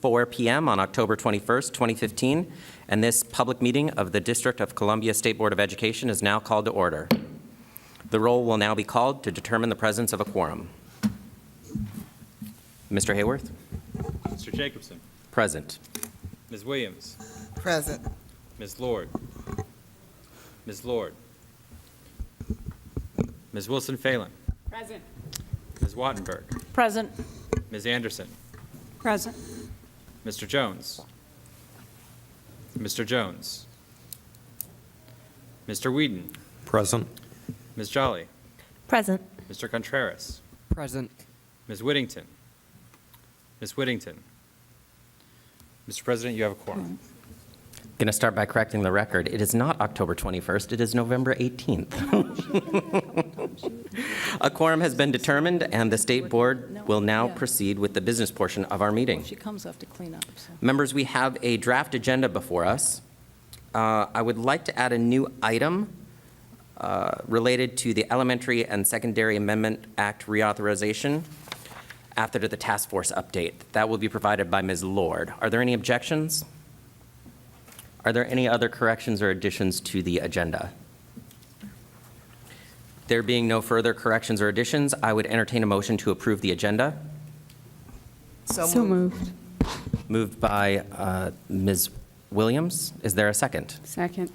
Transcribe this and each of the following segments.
4 p.m. on October 21st, 2015, and this public meeting of the District of Columbia State Board of Education is now called to order. The roll will now be called to determine the presence of a quorum. Mr. Hayworth? Mr. Jacobson? Present. Ms. Williams? Present. Ms. Lord? Ms. Lord? Ms. Wilson-Phelan? Present. Ms. Wattenberg? Present. Ms. Anderson? Present. Mr. Jones? Mr. Jones? Mr. Whedon? Present. Ms. Jolly? Present. Mr. Contreras? Present. Ms. Whittington? Ms. Whittington? Mr. President, you have a quorum. Going to start by correcting the record. It is not October 21st. It is November 18th. A quorum has been determined, and the State Board will now proceed with the business portion of our meeting. She comes up to clean up. So. Members, we have a draft agenda before us. I would like to add a new item related to the Elementary and Secondary Amendment Act reauthorization after the task force update. That will be provided by Ms. Lord. Are there any objections? Are there any other corrections or additions to the agenda? There being no further corrections or additions, I would entertain a motion to approve the agenda. So moved. Moved by Ms. Williams. Is there a second? Second.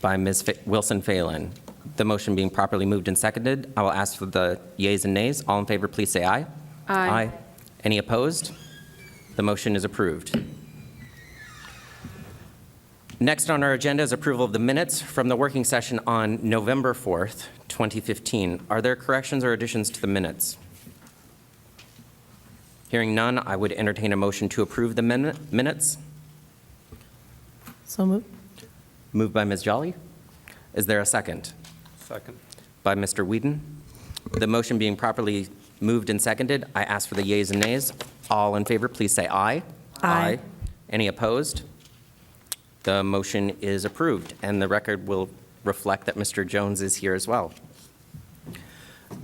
By Ms. Wilson-Phelan. The motion being properly moved and seconded, I will ask for the yeas and nays. All in favor, please say aye. Aye. Any opposed? The motion is approved. Next on our agenda is approval of the minutes from the working session on November 4th, 2015. Are there corrections or additions to the minutes? Hearing none, I would entertain a motion to approve the minutes. So moved. Moved by Ms. Jolly. Is there a second? Second. By Mr. Whedon. The motion being properly moved and seconded, I ask for the yeas and nays. All in favor, please say aye. Aye. Any opposed? The motion is approved, and the record will reflect that Mr. Jones is here as well.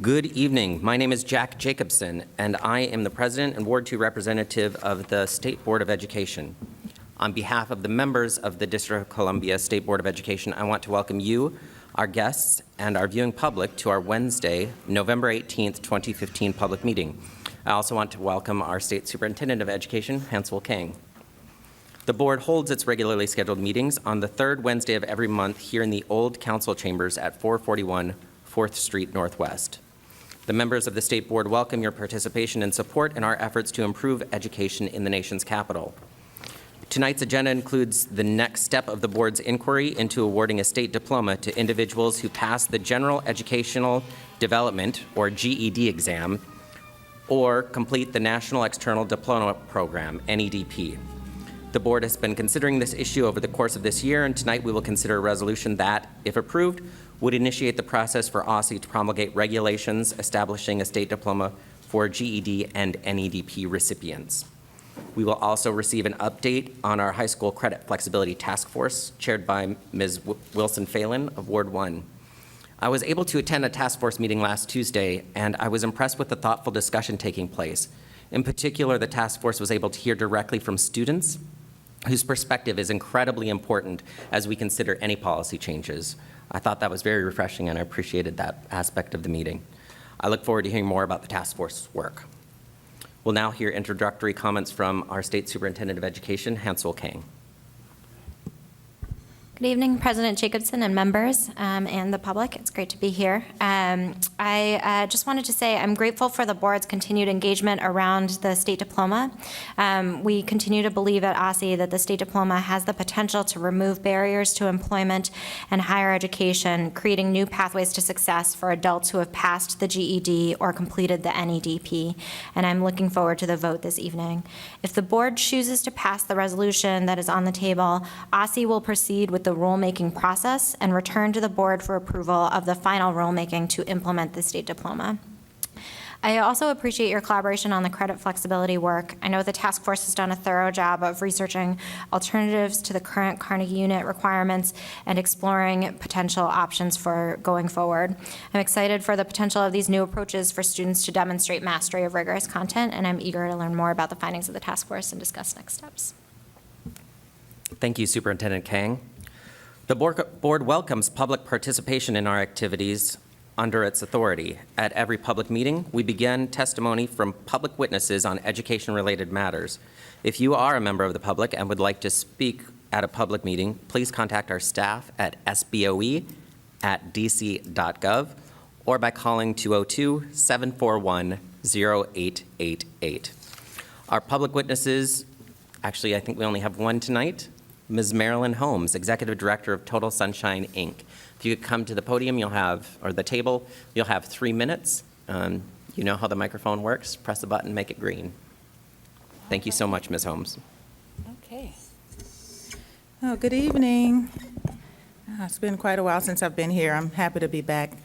Good evening. My name is Jack Jacobson, and I am the President and Ward 2 representative of the State Board of Education. On behalf of the members of the District of Columbia State Board of Education, I want to welcome you, our guests, and our viewing public to our Wednesday, November 18th, 2015 public meeting. I also want to welcome our State Superintendent of Education, Hansel Kang. The board holds its regularly scheduled meetings on the third Wednesday of every month here in the old council chambers at 441 4th Street Northwest. The members of the State Board welcome your participation and support in our efforts to improve education in the nation's capital. Tonight's agenda includes the next step of the board's inquiry into awarding a state diploma to individuals who pass the General Educational Development, or GED exam, or complete the National External Diploma Program, NEDP. The board has been considering this issue over the course of this year, and tonight we will consider a resolution that, if approved, would initiate the process for OSSE to promulgate regulations establishing a state diploma for GED and NEDP recipients. We will also receive an update on our high school credit flexibility task force, chaired by Ms. Wilson-Phelan of Ward 1. I was able to attend a task force meeting last Tuesday, and I was impressed with the thoughtful discussion taking place. In particular, the task force was able to hear directly from students, whose perspective is incredibly important as we consider any policy changes. I thought that was very refreshing, and I appreciated that aspect of the meeting. I look forward to hearing more about the task force work. We'll now hear introductory comments from our State Superintendent of Education, Hansel Kang. Good evening, President Jacobson and members and the public. It's great to be here. I just wanted to say I'm grateful for the board's continued engagement around the state diploma. We continue to believe at OSSE that the state diploma has the potential to remove barriers to employment and higher education, creating new pathways to success for adults who have passed the GED or completed the NEDP. And I'm looking forward to the vote this evening. If the board chooses to pass the resolution that is on the table, OSSE will proceed with the rulemaking process and return to the board for approval of the final rulemaking to implement the state diploma. I also appreciate your collaboration on the credit flexibility work. I know the task force has done a thorough job of researching alternatives to the current Carnegie unit requirements and exploring potential options for going forward. I'm excited for the potential of these new approaches for students to demonstrate mastery of rigorous content, and I'm eager to learn more about the findings of the task force and discuss next steps. Thank you, Superintendent Kang. The board welcomes public participation in our activities under its authority. At every public meeting, we begin testimony from public witnesses on education-related matters. If you are a member of the public and would like to speak at a public meeting, please contact our staff at SBOE@dc.gov or by calling 202-741-0888. Our public witnesses, actually, I think we only have one tonight, Ms. Marilyn Holmes, Executive Director of Total Sunshine, Inc. If you could come to the podium, or the table, you'll have 3 minutes. You know how the microphone works. Press the button, make it green. Thank you so much, Ms. Holmes. Okay. Oh, good evening. It's been quite a while since I've been here. I'm happy to be back.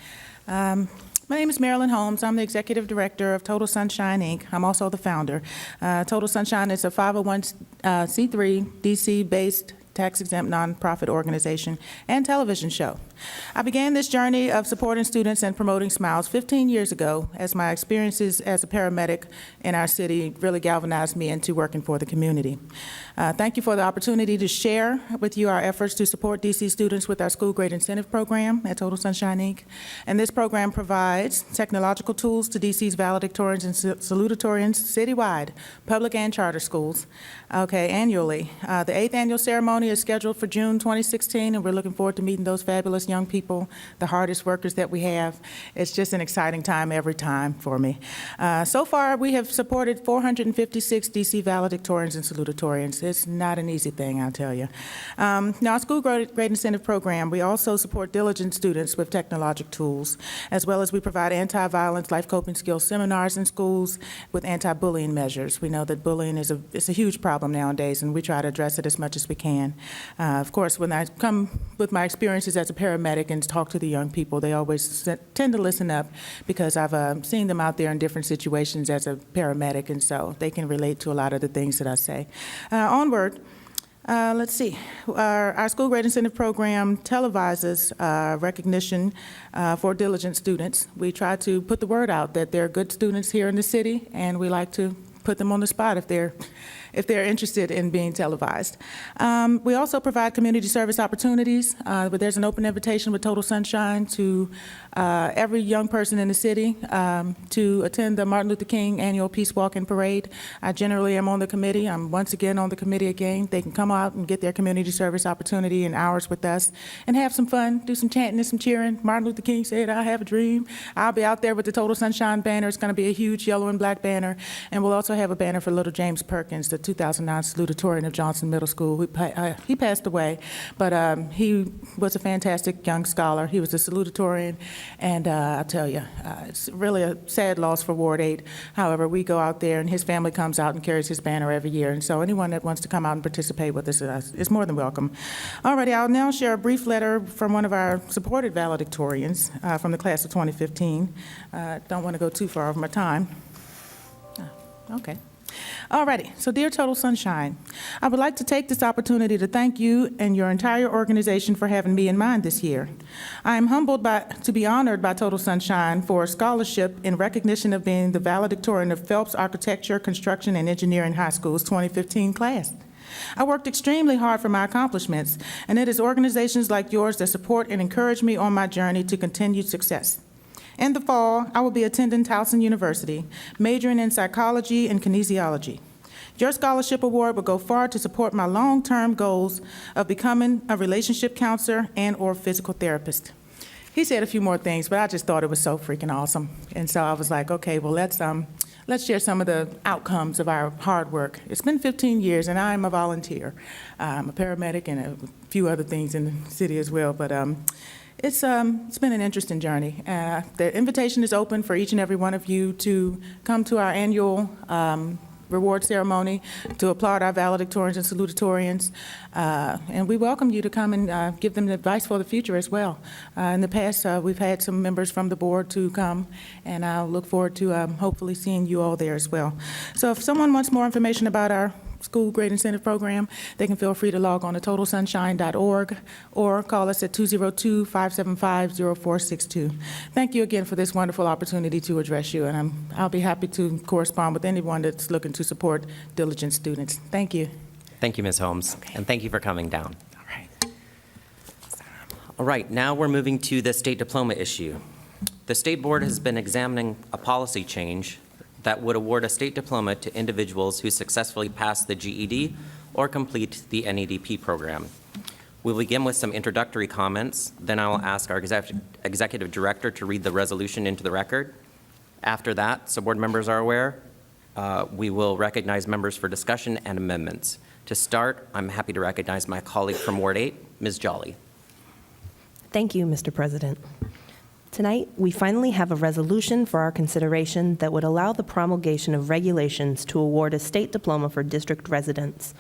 My name is Marilyn Holmes. I'm the Executive Director of Total Sunshine, Inc. I'm also the founder. Total Sunshine is a 501c3 DC-based tax-exempt nonprofit organization and television show. I began this journey of supporting students and promoting smiles 15 years ago as my experiences as a paramedic in our city really galvanized me into working for the community. Thank you for the opportunity to share with you our efforts to support DC students with our school grade incentive program at Total Sunshine, Inc. And this program provides technological tools to DC's valedictorians and salutatorians citywide, public and charter schools, annually. The 8th annual ceremony is scheduled for June 2016, and we're looking forward to meeting those fabulous young people, the hardest workers that we have. It's just an exciting time every time for me. So far, we have supported 456 DC valedictorians and salutatorians. It's not an easy thing, I'll tell you. Now, our school grade incentive program, we also support diligent students with technological tools, as well as we provide anti-violence life coping skills seminars in schools with anti-bullying measures. We know that bullying is a huge problem nowadays, and we try to address it as much as we can. Of course, when I come with my experiences as a paramedic and talk to the young people, they always tend to listen up because I've seen them out there in different situations as a paramedic, and so they can relate to a lot of the things that I say. Onward. Let's see. Our school grade incentive program televises recognition for diligent students. We try to put the word out that there are good students here in the city, and we like to put them on the spot if they're interested in being televised. We also provide community service opportunities, but there's an open invitation with Total Sunshine to every young person in the city to attend the Martin Luther King Annual Peace Walk and Parade. I generally am on the committee. I'm once again on the committee again. They can come out and get their community service opportunity and hours with us and have some fun, do some chanting and some cheering. Martin Luther King said, "I have a dream." I'll be out there with the Total Sunshine banner. It's going to be a huge yellow and black banner, and we'll also have a banner for little James Perkins, the 2009 salutatorian of Johnson Middle School. He passed away, but he was a fantastic young scholar. He was a salutatorian, and I'll tell you, it's really a sad loss for Ward 8. However, we go out there, and his family comes out and carries his banner every year, and so anyone that wants to come out and participate with us is more than welcome. Alrighty, I'll now share a brief letter from one of our supported valedictorians from the class of 2015. Don't want to go too far over my time. Okay. Alrighty, so dear Total Sunshine, I would like to take this opportunity to thank you and your entire organization for having me in mind this year. I am humbled to be honored by Total Sunshine for a scholarship in recognition of being the valedictorian of Phelps Architecture, Construction, and Engineering High School's 2015 class. I worked extremely hard for my accomplishments, and it is organizations like yours that support and encourage me on my journey to continued success. In the fall, I will be attending Towson University, majoring in psychology and kinesiology. Your scholarship award will go far to support my long-term goals of becoming a relationship counselor and/or physical therapist. He said a few more things, but I just thought it was so freaking awesome. And so I was like, okay, well, let's share some of the outcomes of our hard work. It's been 15 years, and I'm a volunteer. I'm a paramedic and a few other things in the city as well, but it's been an interesting journey. The invitation is open for each and every one of you to come to our annual reward ceremony to applaud our valedictorians and salutatorians. And we welcome you to come and give them advice for the future as well. In the past, we've had some members from the board to come, and I'll look forward to hopefully seeing you all there as well. So if someone wants more information about our school grade incentive program, they can feel free to log on to totalsunshine.org or call us at 202-575-0462. Thank you again for this wonderful opportunity to address you, and I'll be happy to correspond with anyone that's looking to support diligent students. Thank you. Thank you, Ms. Holmes, and thank you for coming down. All right. All right, now we're moving to the state diploma issue. The State Board has been examining a policy change that would award a state diploma to individuals who successfully pass the GED or complete the NEDP program. We'll begin with some introductory comments, then I will ask our executive director to read the resolution into the record. After that, so board members are aware, we will recognize members for discussion and amendments. To start, I'm happy to recognize my colleague from Ward 8, Ms. Jolly. Thank you, Mr. President. Tonight, we finally have a resolution for our consideration that would allow the promulgation of regulations to award a state diploma for district residents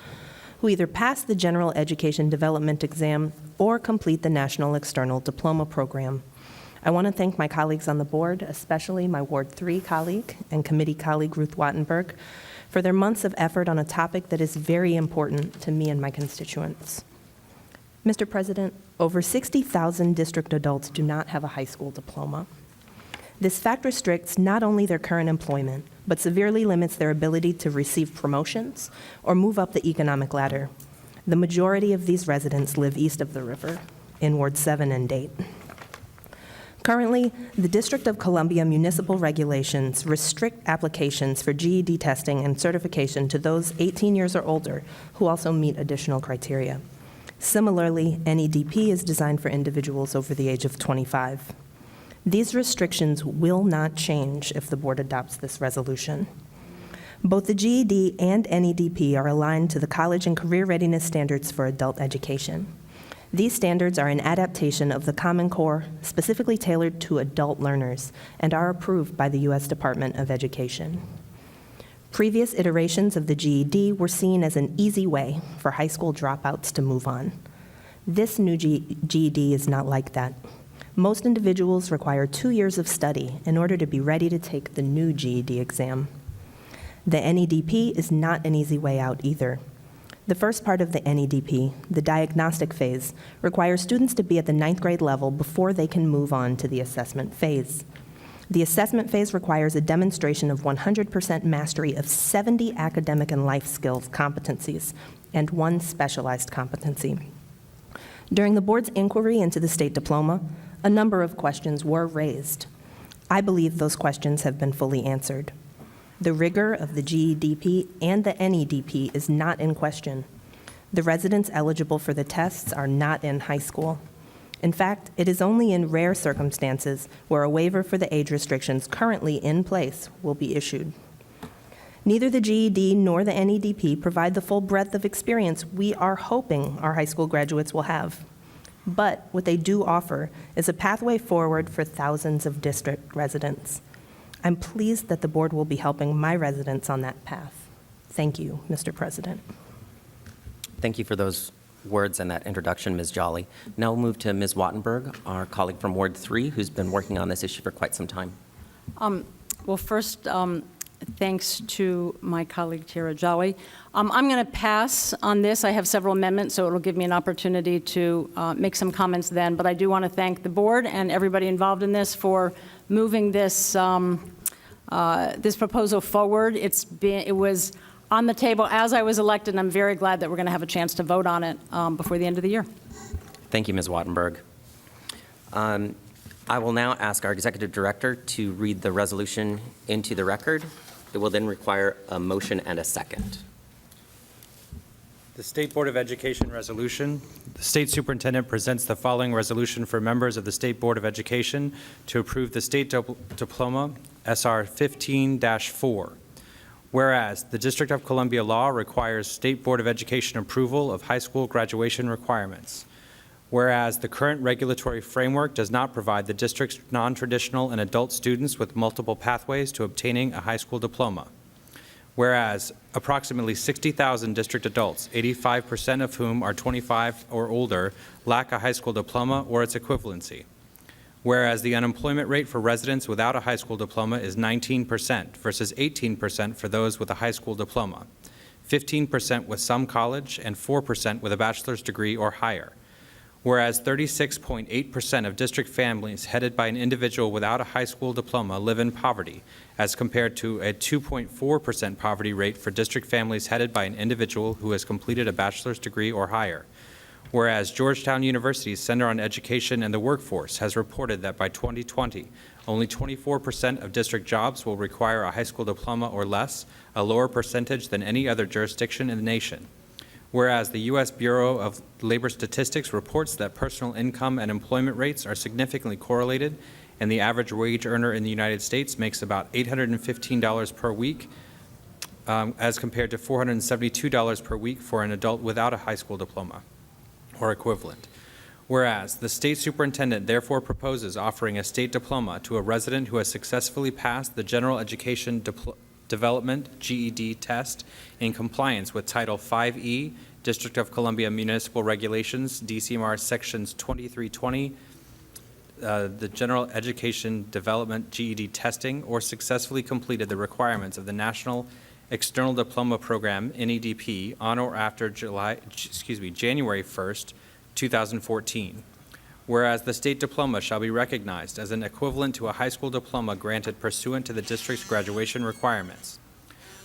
who either pass the General Education Development Exam or complete the National External Diploma Program. I want to thank my colleagues on the board, especially my Ward 3 colleague and committee colleague Ruth Wattenberg, for their months of effort on a topic that is very important to me and my constituents. Mr. President, over 60,000 district adults do not have a high school diploma. This fact restricts not only their current employment, but severely limits their ability to receive promotions or move up the economic ladder. The majority of these residents live east of the river, in Ward 7 and 8. Currently, the District of Columbia municipal regulations restrict applications for GED testing and certification to those 18 years or older who also meet additional criteria. Similarly, NEDP is designed for individuals over the age of 25. These restrictions will not change if the board adopts this resolution. Both the GED and NEDP are aligned to the college and career readiness standards for adult education. These standards are an adaptation of the Common Core, specifically tailored to adult learners, and are approved by the U.S. Department of Education. Previous iterations of the GED were seen as an easy way for high school dropouts to move on. This new GED is not like that. Most individuals require 2 years of study in order to be ready to take the new GED exam. The NEDP is not an easy way out either. The first part of the NEDP, the diagnostic phase, requires students to be at the 9th grade level before they can move on to the assessment phase. The assessment phase requires a demonstration of 100% mastery of 70 academic and life skills competencies and 1 specialized competency. During the board's inquiry into the state diploma, a number of questions were raised. I believe those questions have been fully answered. The rigor of the GEDP and the NEDP is not in question. The residents eligible for the tests are not in high school. In fact, it is only in rare circumstances where a waiver for the age restrictions currently in place will be issued. Neither the GED nor the NEDP provide the full breadth of experience we are hoping our high school graduates will have. But what they do offer is a pathway forward for thousands of district residents. I'm pleased that the board will be helping my residents on that path. Thank you, Mr. President. Thank you for those words and that introduction, Ms. Jolly. Now we'll move to Ms. Wattenberg, our colleague from Ward 3, who's been working on this issue for quite some time. Well, first, thanks to my colleague, Tara Jolly. I'm going to pass on this. I have several amendments, so it'll give me an opportunity to make some comments then. But I do want to thank the board and everybody involved in this for moving this, this proposal forward. It was on the table as I was elected, and I'm very glad that we're going to have a chance to vote on it before the end of the year. Thank you, Ms. Wattenberg. I will now ask our executive director to read the resolution into the record. It will then require a motion and a second. The State Board of Education resolution. The State Superintendent presents the following resolution for members of the State Board of Education to approve the State Diploma, SR 15-4. Whereas the District of Columbia law requires State Board of Education approval of high school graduation requirements. Whereas the current regulatory framework does not provide the district's non-traditional and adult students with multiple pathways to obtaining a high school diploma. Whereas approximately 60,000 district adults, 85% of whom are 25 or older, lack a high school diploma or its equivalency. Whereas the unemployment rate for residents without a high school diploma is 19% versus 18% for those with a high school diploma, 15% with some college, and 4% with a bachelor's degree or higher. Whereas 36.8% of district families headed by an individual without a high school diploma live in poverty, as compared to a 2.4% poverty rate for district families headed by an individual who has completed a bachelor's degree or higher. Whereas Georgetown University's Center on Education and the Workforce has reported that by 2020, only 24% of district jobs will require a high school diploma or less, a lower percentage than any other jurisdiction in the nation. Whereas the U.S. Bureau of Labor Statistics reports that personal income and employment rates are significantly correlated, and the average wage earner in the United States makes about $815 per week, as compared to $472 per week for an adult without a high school diploma or equivalent. Whereas the state superintendent therefore proposes offering a state diploma to a resident who has successfully passed the General Education Development GED test in compliance with Title 5E, District of Columbia Municipal Regulations, DCMR Sections 2320, the General Education Development GED testing, or successfully completed the requirements of the National External Diploma Program, NEDP, on or after January 1st, 2014. Whereas the state diploma shall be recognized as an equivalent to a high school diploma granted pursuant to the district's graduation requirements.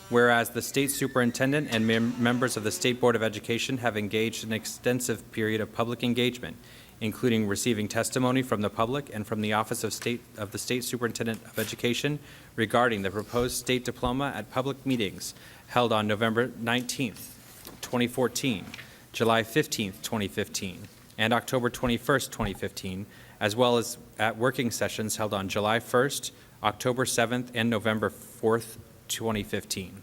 Whereas the state superintendent and members of the State Board of Education have engaged in an extensive period of public engagement, including receiving testimony from the public and from the Office of the State Superintendent of Education regarding the proposed state diploma at public meetings held on November 19th, 2014, July 15th, 2015, and October 21st, 2015, as well as at working sessions held on July 1st, October 7th, and November 4th, 2015.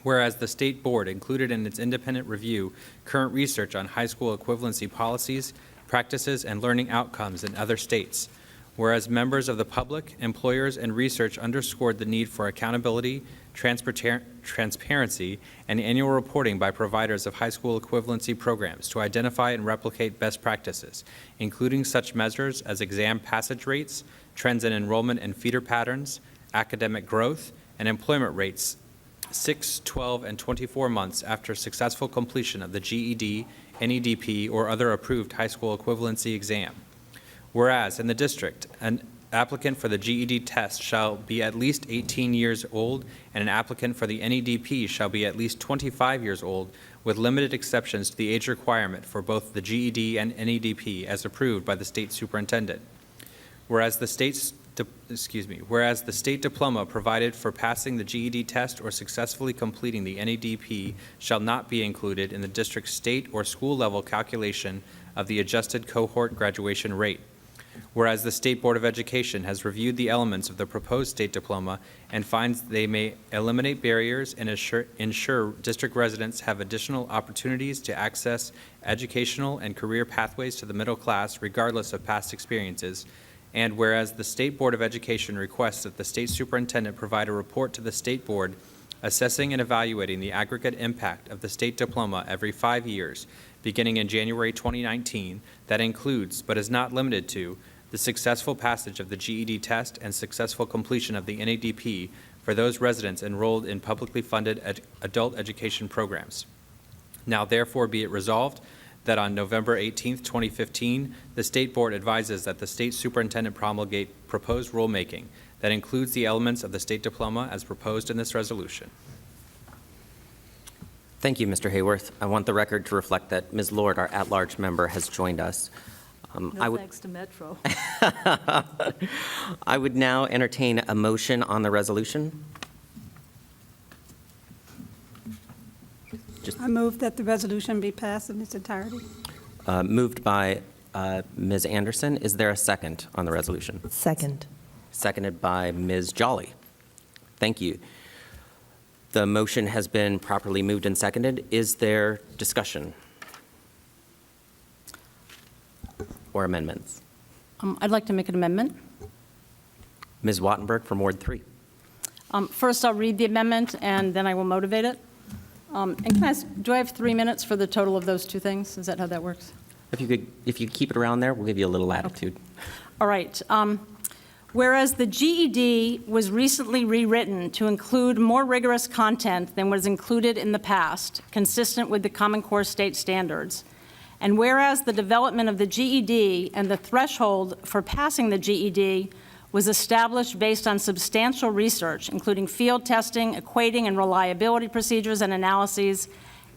Whereas the State Board included in its independent review current research on high school equivalency policies, practices, and learning outcomes in other states. Whereas members of the public, employers, and research underscored the need for accountability, transparency, and annual reporting by providers of high school equivalency programs to identify and replicate best practices, including such measures as exam passage rates, trends in enrollment and feeder patterns, academic growth, and employment rates 6, 12, and 24 months after successful completion of the GED, NEDP, or other approved high school equivalency exam. Whereas in the district, an applicant for the GED test shall be at least 18 years old, and an applicant for the NEDP shall be at least 25 years old, with limited exceptions to the age requirement for both the GED and NEDP as approved by the state superintendent. Whereas the state diploma provided for passing the GED test or successfully completing the NEDP shall not be included in the district's state or school level calculation of the adjusted cohort graduation rate. Whereas the State Board of Education has reviewed the elements of the proposed state diploma and finds they may eliminate barriers and ensure district residents have additional opportunities to access educational and career pathways to the middle class regardless of past experiences. And whereas the State Board of Education requests that the state superintendent provide a report to the State Board assessing and evaluating the aggregate impact of the state diploma every 5 years, beginning in January 2019, that includes, but is not limited to, the successful passage of the GED test and successful completion of the NEDP for those residents enrolled in publicly funded adult education programs. Now therefore be it resolved that on November 18th, 2015, the State Board advises that the state superintendent promulgate proposed rulemaking that includes the elements of the state diploma as proposed in this resolution. Thank you, Mr. Hayworth. I want the record to reflect that Ms. Lord, our at-large member, has joined us. No thanks to Metro. I would now entertain a motion on the resolution. I move that the resolution be passed in its entirety. Moved by Ms. Anderson. Is there a second on the resolution? Second. Seconded by Ms. Jolly. Thank you. The motion has been properly moved and seconded. Is there discussion or amendments? I'd like to make an amendment. Ms. Wattenberg from Ward 3. First, I'll read the amendment, and then I will motivate it. And can I ask, do I have 3 minutes for the total of those two things? Is that how that works? If you keep it around there, we'll give you a little latitude. All right. Whereas the GED was recently rewritten to include more rigorous content than was included in the past, consistent with the Common Core state standards, and whereas the development of the GED and the threshold for passing the GED was established based on substantial research, including field testing, equating and reliability procedures and analyses,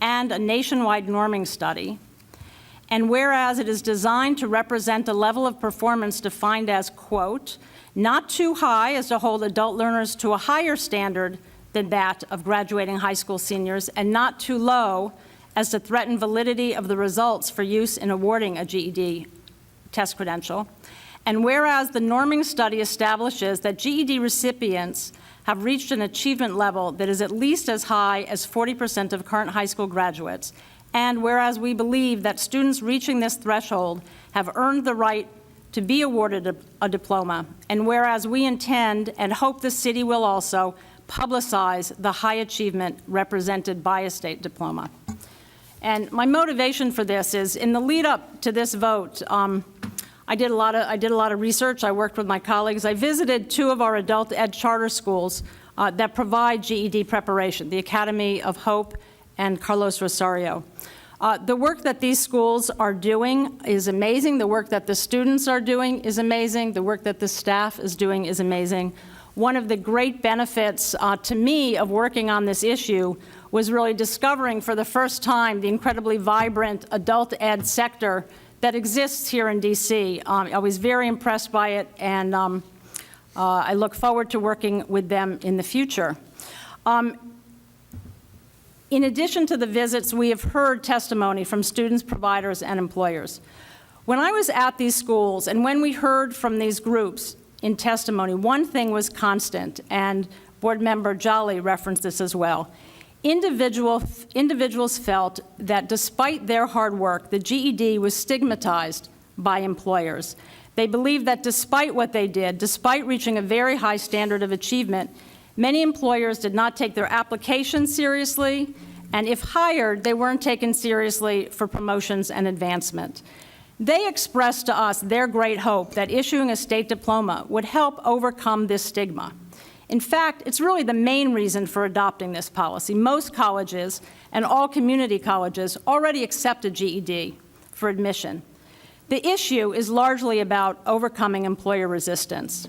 and a nationwide norming study, and whereas it is designed to represent a level of performance defined as, quote, not too high as to hold adult learners to a higher standard than that of graduating high school seniors, and not too low as to threaten validity of the results for use in awarding a GED test credential. And whereas the norming study establishes that GED recipients have reached an achievement level that is at least as high as 40% of current high school graduates, and whereas we believe that students reaching this threshold have earned the right to be awarded a diploma, and whereas we intend and hope the city will also publicize the high achievement represented by a state diploma. And my motivation for this is, in the lead up to this vote, I did a lot of research. I worked with my colleagues. I visited 2 of our adult ed charter schools that provide GED preparation, the Academy of Hope and Carlos Rosario. The work that these schools are doing is amazing. The work that the students are doing is amazing. The work that the staff is doing is amazing. One of the great benefits to me of working on this issue was really discovering for the first time the incredibly vibrant adult ed sector that exists here in DC. I was very impressed by it, and I look forward to working with them in the future. In addition to the visits, we have heard testimony from students, providers, and employers. When I was at these schools and when we heard from these groups in testimony, one thing was constant, and Board Member Jolly referenced this as well. Individuals felt that despite their hard work, the GED was stigmatized by employers. They believed that despite what they did, despite reaching a very high standard of achievement, many employers did not take their applications seriously, and if hired, they weren't taken seriously for promotions and advancement. They expressed to us their great hope that issuing a state diploma would help overcome this stigma. In fact, it's really the main reason for adopting this policy. Most colleges and all community colleges already accept a GED for admission. The issue is largely about overcoming employer resistance.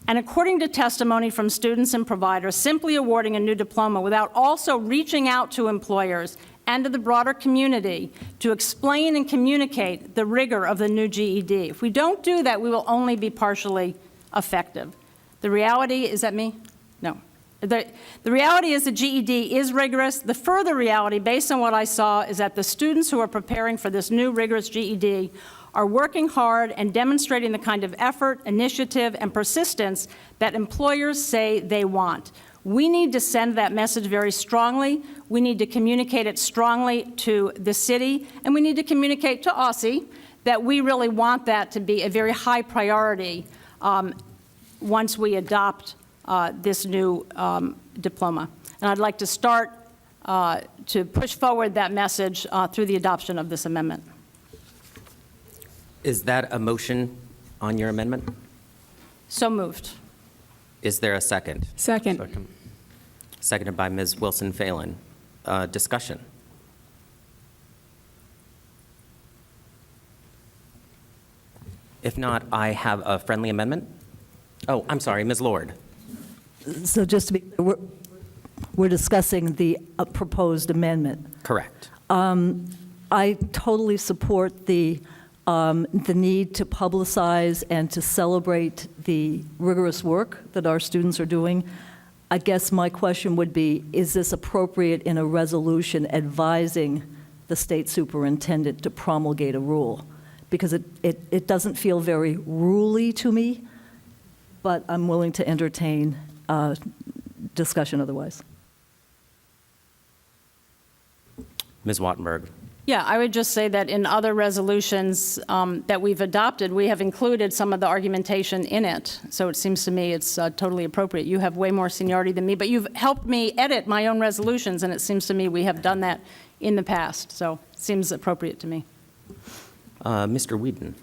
And according to testimony from students and providers, simply awarding a new diploma without also reaching out to employers and to the broader community to explain and communicate the rigor of the new GED. If we don't do that, we will only be partially effective. The reality, is that me? No. The reality is the GED is rigorous. The further reality, based on what I saw, is that the students who are preparing for this new rigorous GED are working hard and demonstrating the kind of effort, initiative, and persistence that employers say they want. We need to send that message very strongly. We need to communicate it strongly to the city, and we need to communicate to OSSI that we really want that to be a very high priority once we adopt this new diploma. And I'd like to start to push forward that message through the adoption of this amendment. Is that a motion on your amendment? So moved. Is there a second? Second. Seconded by Ms. Wilson-Phelan. Discussion. If not, I have a friendly amendment. Oh, I'm sorry, Ms. Lord. So just to be clear, we're discussing the proposed amendment. Correct. I totally support the need to publicize and to celebrate the rigorous work that our students are doing. I guess my question would be, is this appropriate in a resolution advising the state superintendent to promulgate a rule? Because it doesn't feel very rule-y to me, but I'm willing to entertain discussion otherwise. Ms. Wattenberg. Yeah, I would just say that in other resolutions that we've adopted, we have included some of the argumentation in it. So it seems to me it's totally appropriate. You have way more seniority than me, but you've helped me edit my own resolutions, and it seems to me we have done that in the past. So it seems appropriate to me. Mr. Whedon.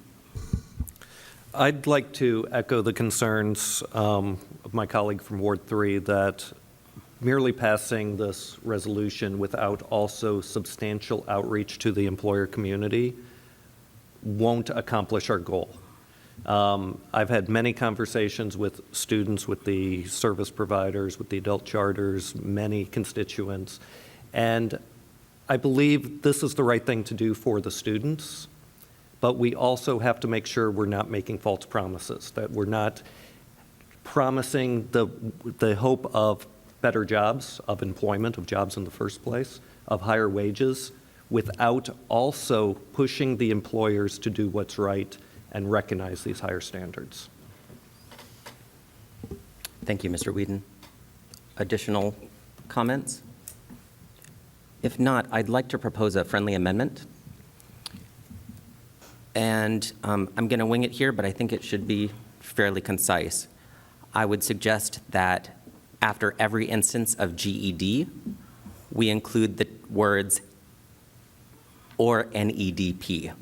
I'd like to echo the concerns of my colleague from Ward 3 that merely passing this resolution without also substantial outreach to the employer community won't accomplish our goal. I've had many conversations with students, with the service providers, with the adult charters, many constituents, and I believe this is the right thing to do for the students, but we also have to make sure we're not making false promises, that we're not promising the hope of better jobs, of employment, of jobs in the first place, of higher wages, without also pushing the employers to do what's right and recognize these higher standards. Thank you, Mr. Whedon. Additional comments? If not, I'd like to propose a friendly amendment. And I'm going to wing it here, but I think it should be fairly concise. I would suggest that after every instance of GED, we include the words or NEDP.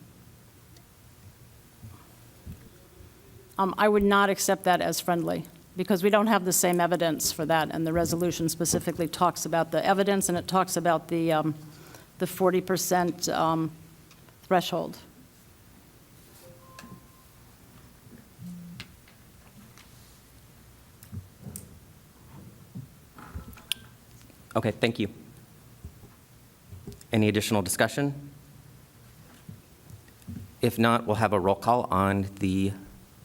I would not accept that as friendly, because we don't have the same evidence for that, and the resolution specifically talks about the evidence, and it talks about the 40% threshold. Okay, thank you. Any additional discussion? If not, we'll have a roll call on the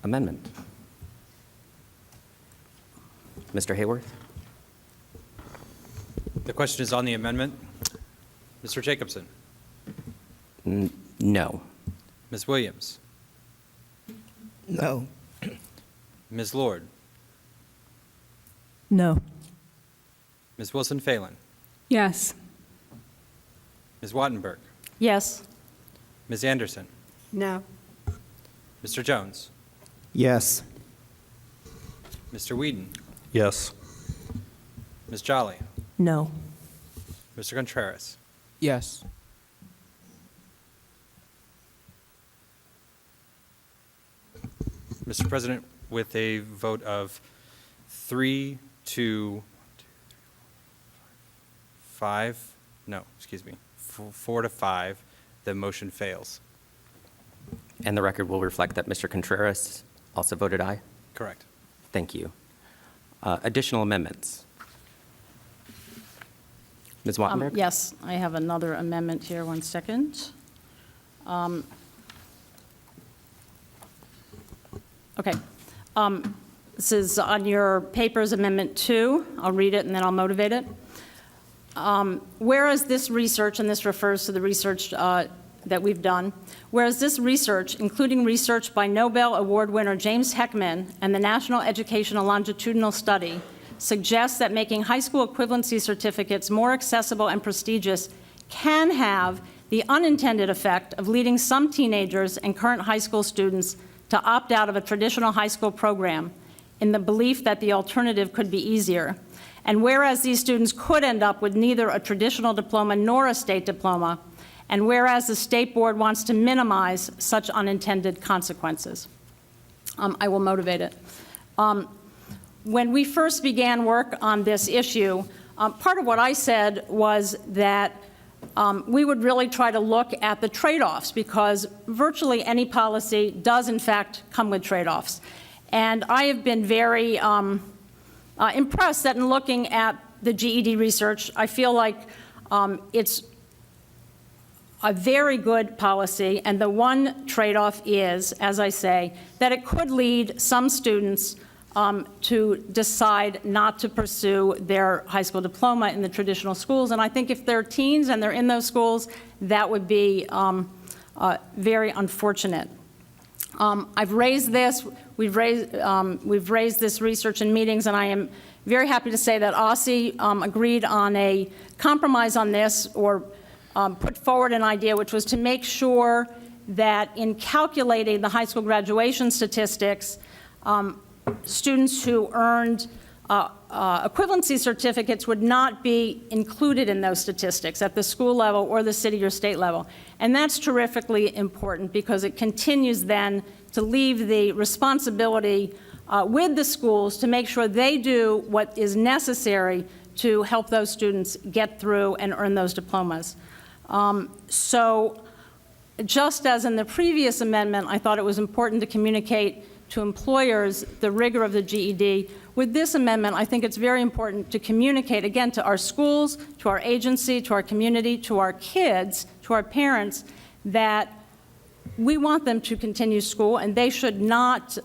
amendment. Mr. Hayworth? The question is on the amendment. Mr. Jacobson? No. Ms. Williams? No. Ms. Lord? No. Ms. Wilson-Phelan? Yes. Ms. Wattenberg? Yes. Ms. Anderson? No. Mr. Jones? Yes. Mr. Whedon? Yes. Ms. Jolly? No. Mr. Contreras? Yes. Mr. President, with a vote of 3 to 5, no, excuse me, 4 to 5, the motion fails. And the record will reflect that Mr. Contreras also voted aye? Correct. Thank you. Additional amendments? Ms. Wattenberg? Yes, I have another amendment here, 1 second. Okay. This is on your papers, Amendment 2. I'll read it and then I'll motivate it. Whereas this research, and this refers to the research that we've done, whereas this research, including research by Nobel Award winner James Heckman and the National Educational Longitudinal Study, suggests that making high school equivalency certificates more accessible and prestigious can have the unintended effect of leading some teenagers and current high school students to opt out of a traditional high school program in the belief that the alternative could be easier. And whereas these students could end up with neither a traditional diploma nor a state diploma, and whereas the State Board wants to minimize such unintended consequences. I will motivate it. When we first began work on this issue, part of what I said was that we would really try to look at the trade-offs, because virtually any policy does, in fact, come with trade-offs. And I have been very impressed that in looking at the GED research, I feel like it's a very good policy, and the one trade-off is, as I say, that it could lead some students to decide not to pursue their high school diploma in the traditional schools. And I think if they're teens and they're in those schools, that would be very unfortunate. I've raised this. We've raised this research in meetings, and I am very happy to say that OSSE agreed on a compromise on this, or put forward an idea, which was to make sure that in calculating the high school graduation statistics, students who earned equivalency certificates would not be included in those statistics at the school level or the city or state level. And that's terrifically important because it continues then to leave the responsibility with the schools to make sure they do what is necessary to help those students get through and earn those diplomas. So just as in the previous amendment, I thought it was important to communicate to employers the rigor of the GED. With this amendment, I think it's very important to communicate, again, to our schools, to our agency, to our community, to our kids, to our parents, that we want them to continue school, and they should not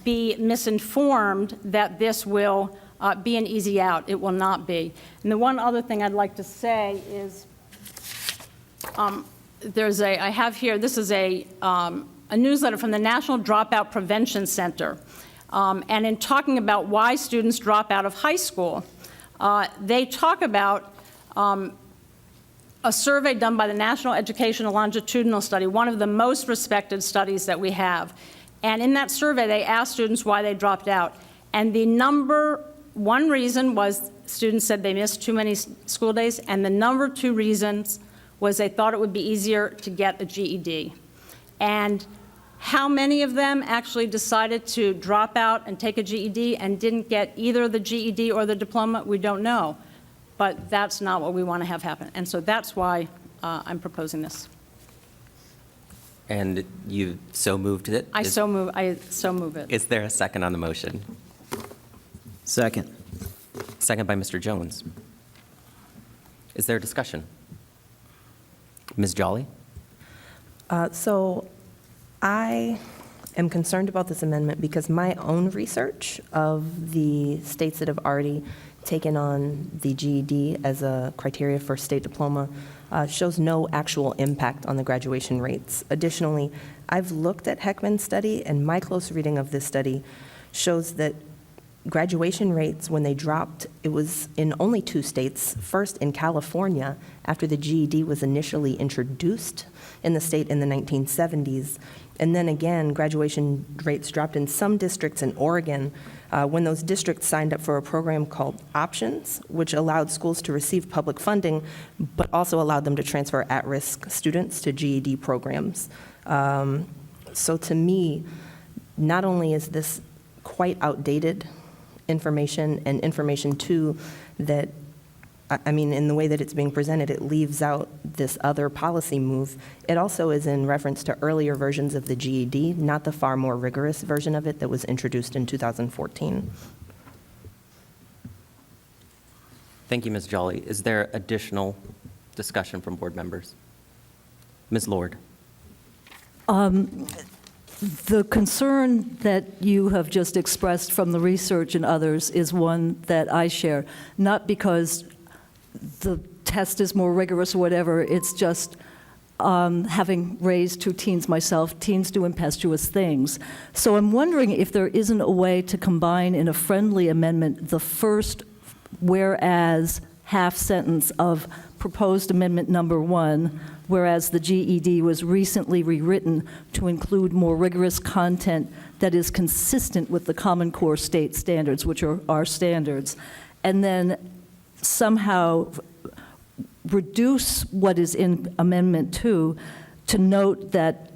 be misinformed that this will be an easy out. It will not be. And the one other thing I'd like to say is I have here, this is a newsletter from the National Dropout Prevention Center. And in talking about why students drop out of high school, they talk about a survey done by the National Educational Longitudinal Study, one of the most respected studies that we have. And in that survey, they asked students why they dropped out. And the number one reason was students said they missed too many school days, and the number two reasons was they thought it would be easier to get a GED. And how many of them actually decided to drop out and take a GED and didn't get either the GED or the diploma, we don't know. But that's not what we want to have happen. And so that's why I'm proposing this. And you so moved it? I so move it. Is there a second on the motion? Second. Second by Mr. Jones. Is there a discussion? Ms. Jolly? So I am concerned about this amendment because my own research of the states that have already taken on the GED as a criteria for state diploma shows no actual impact on the graduation rates. Additionally, I've looked at Heckman's study, and my close reading of this study shows that graduation rates, when they dropped, it was in only 2 states. First, in California, after the GED was initially introduced in the state in the 1970s. And then again, graduation rates dropped in some districts in Oregon when those districts signed up for a program called Options, which allowed schools to receive public funding, but also allowed them to transfer at-risk students to GED programs. So to me, not only is this quite outdated information, and information too that, I mean, in the way that it's being presented, it leaves out this other policy move. It also is in reference to earlier versions of the GED, not the far more rigorous version of it that was introduced in 2014. Thank you, Ms. Jolly. Is there additional discussion from board members? Ms. Lord? The concern that you have just expressed from the research and others is one that I share, not because the test is more rigorous or whatever, it's just having raised 2 teens myself, teens do impetuous things. So I'm wondering if there isn't a way to combine in a friendly amendment the first whereas half sentence of proposed amendment number 1, whereas the GED was recently rewritten to include more rigorous content that is consistent with the Common Core state standards, which are our standards, and then somehow reduce what is in Amendment 2 to note that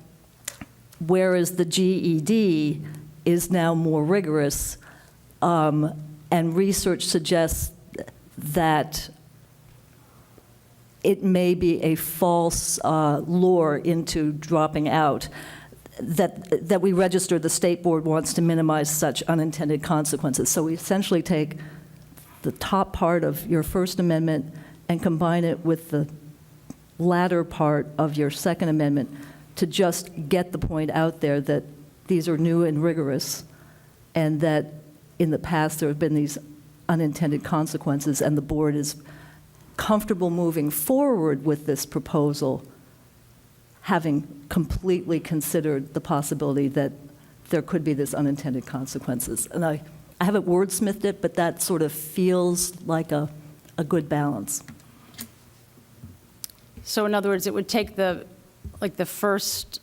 whereas the GED is now more rigorous, and research suggests that it may be a false lure into dropping out, that we register the state board wants to minimize such unintended consequences. So we essentially take the top part of your First Amendment and combine it with the latter part of your Second Amendment to just get the point out there that these are new and rigorous, and that in the past there have been these unintended consequences, and the board is comfortable moving forward with this proposal, having completely considered the possibility that there could be this unintended consequences. And I haven't wordsmithed it, but that sort of feels like a good balance. So in other words, it would take the first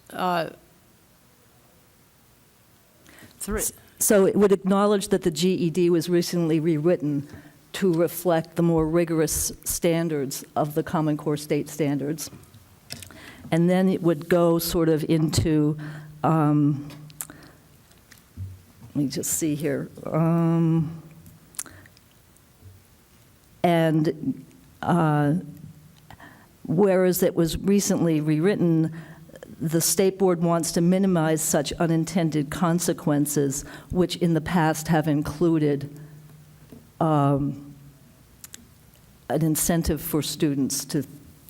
three. So it would acknowledge that the GED was recently rewritten to reflect the more rigorous standards of the Common Core state standards. And then it would go sort of into, let me just see here. Whereas it was recently rewritten, the state board wants to minimize such unintended consequences, which in the past have included an incentive for students to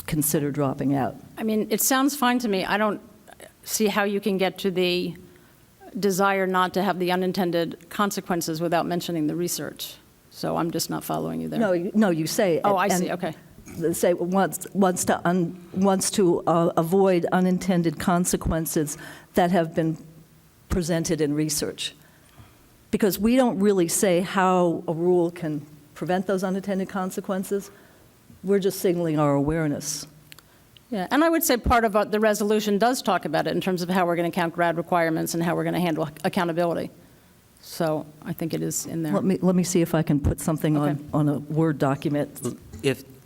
consider dropping out. I mean, it sounds fine to me. I don't see how you can get to the desire not to have the unintended consequences without mentioning the research. So I'm just not following you there. No, you say. Oh, I and see, okay. they say wants to avoid unintended consequences that have been presented in research. Because we don't really say how a rule can prevent those unintended consequences. We're just signaling our awareness. Yeah, and I would say part of the resolution does talk about it in terms of how we're going to count grad requirements and how we're going to handle accountability. So I think it is in there. Let me see if I can put something Okay. on a Word document.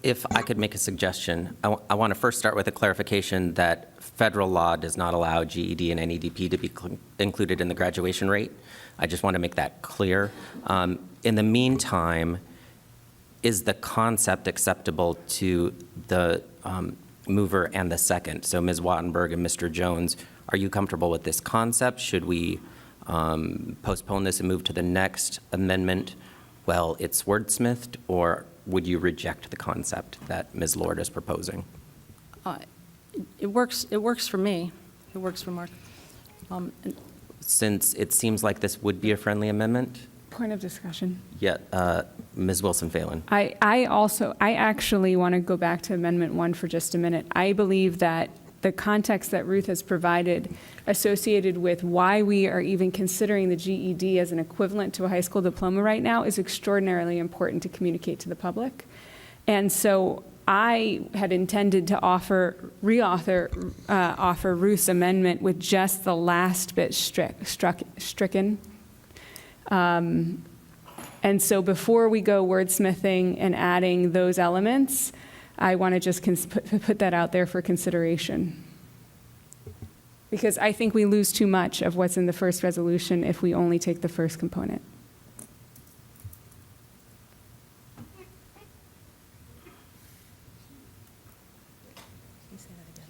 If I could make a suggestion, I want to first start with a clarification that federal law does not allow GED and NEDP to be included in the graduation rate. I just want to make that clear. In the meantime, is the concept acceptable to the mover and the second? So Ms. Wattenberg and Mr. Jones, are you comfortable with this concept? Should we postpone this and move to the next amendment? Well, it's wordsmithed, or would you reject the concept that Ms. Lord is proposing? It works for me. It works for Mark. Since it seems like this would be a friendly amendment? Point of discussion. Yeah, Ms. Wilson-Phelan. I actually want to go back to Amendment 1 for just a minute. I believe that the context that Ruth has provided associated with why we are even considering the GED as an equivalent to a high school diploma right now is extraordinarily important to communicate to the public. And so I had intended to offer Ruth's amendment with just the last bit stricken. And so before we go wordsmithing and adding those elements, I want to just put that out there for consideration. Because I think we lose too much of what's in the first resolution if we only take the first component.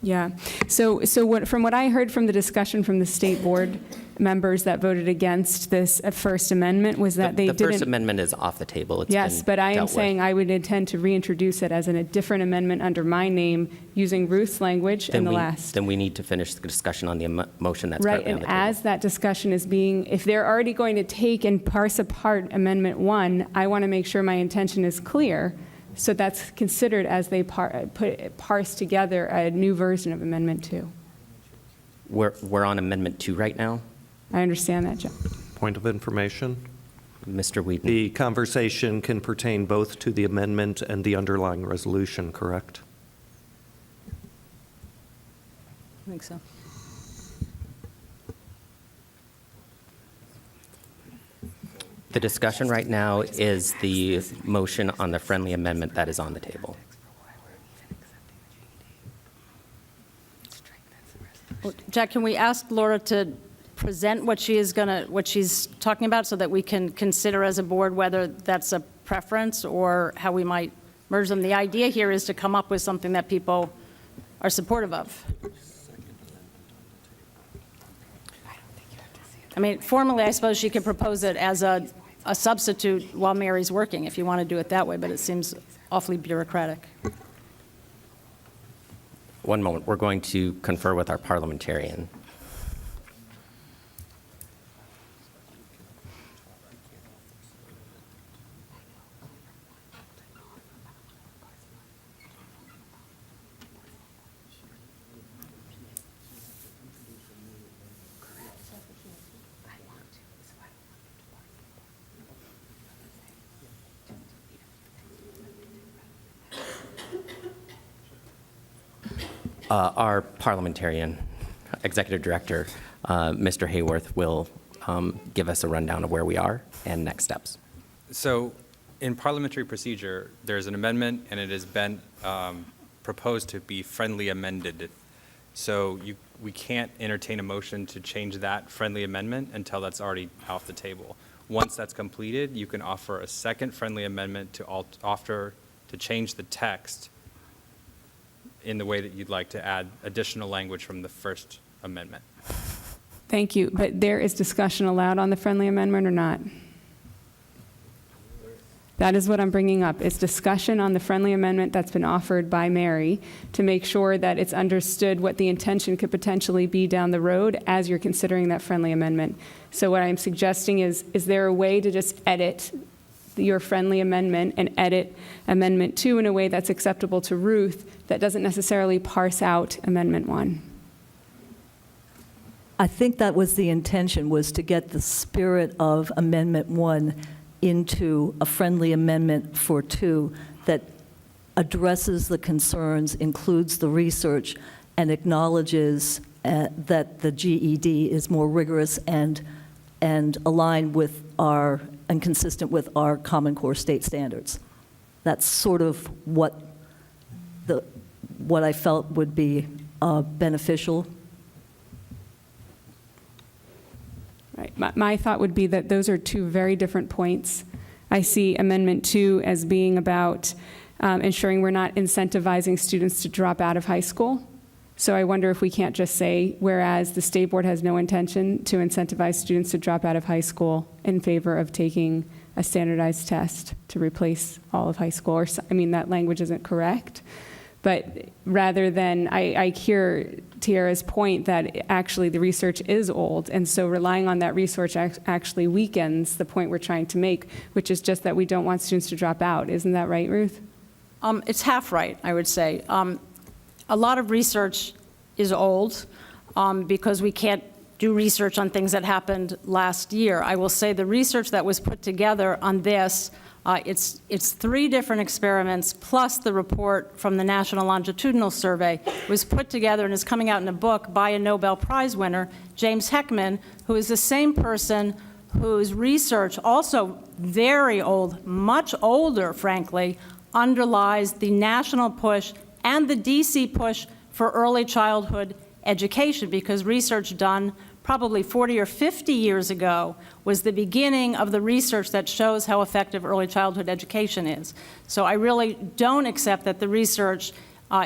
Yeah. So from what I heard from the discussion from the state board members that voted against this First Amendment was that they didn't. The First Amendment is off the table. It's yes, been but I am dealt with. saying I would intend to reintroduce it as a different amendment under my name using Ruth's language and the last. Then we need to finish the discussion on the motion that's Right, currently on and the table. as that discussion is being, if they're already going to take and parse apart Amendment 1, I want to make sure my intention is clear, so that's considered as they parse together a new version of Amendment 2. We're on Amendment 2 right now. I understand that, Joe. Point of information. Mr. Whedon. The conversation can pertain both to the amendment and the underlying resolution, correct? I think so. The discussion right now is the motion on the friendly amendment that is on the table. Well, Jack, can we ask Laura to present what she's talking about so that we can consider as a board whether that's a preference or how we might merge them? The idea here is to come up with something that people are supportive of. I mean, formally, I suppose she could propose it as a substitute while Mary's working, if you want to do it that way, but it seems awfully bureaucratic. One moment. We're going to confer with our parliamentarian. Our parliamentarian, executive director, Mr. Hayworth, will give us a rundown of where we are and next steps. So in parliamentary procedure, there's an amendment, and it has been proposed to be friendly amended. So we can't entertain a motion to change that friendly amendment until that's already off the table. Once that's completed, you can offer a second friendly amendment to change the text in the way that you'd like to add additional language from the first amendment. Thank you. But there is discussion allowed on the friendly amendment or not? That is what I'm bringing up. It's discussion on the friendly amendment that's been offered by Mary to make sure that it's understood what the intention could potentially be down the road as you're considering that friendly amendment. So what I'm suggesting is there a way to just edit your friendly amendment and edit Amendment 2 in a way that's acceptable to Ruth that doesn't necessarily parse out Amendment 1? I think that was the intention, was to get the spirit of Amendment 1 into a friendly amendment for 2 that addresses the concerns, includes the research, and acknowledges that the GED is more rigorous and aligned with and consistent with our Common Core state standards. That's sort of what I felt would be beneficial. Right. My thought would be that those are two very different points. I see Amendment 2 as being about ensuring we're not incentivizing students to drop out of high school. So I wonder if we can't just say, whereas the state board has no intention to incentivize students to drop out of high school in favor of taking a standardized test to replace all of high school. Or, I mean, that language isn't correct. But rather than, I hear Tiara's point that actually the research is old, and so relying on that research actually weakens the point we're trying to make, which is just that we don't want students to drop out. Isn't that right, Ruth? It's half right, I would say. A lot of research is old because we can't do research on things that happened last year. I will say the research that was put together on this, it's 3 different experiments plus the report from the National Longitudinal Survey was put together and is coming out in a book by a Nobel Prize winner, James Heckman, who is the same person whose research, also very old, much older, frankly, underlies the national push and the DC push for early childhood education, because research done probably 40 or 50 years ago was the beginning of the research that shows how effective early childhood education is. So I really don't accept that the research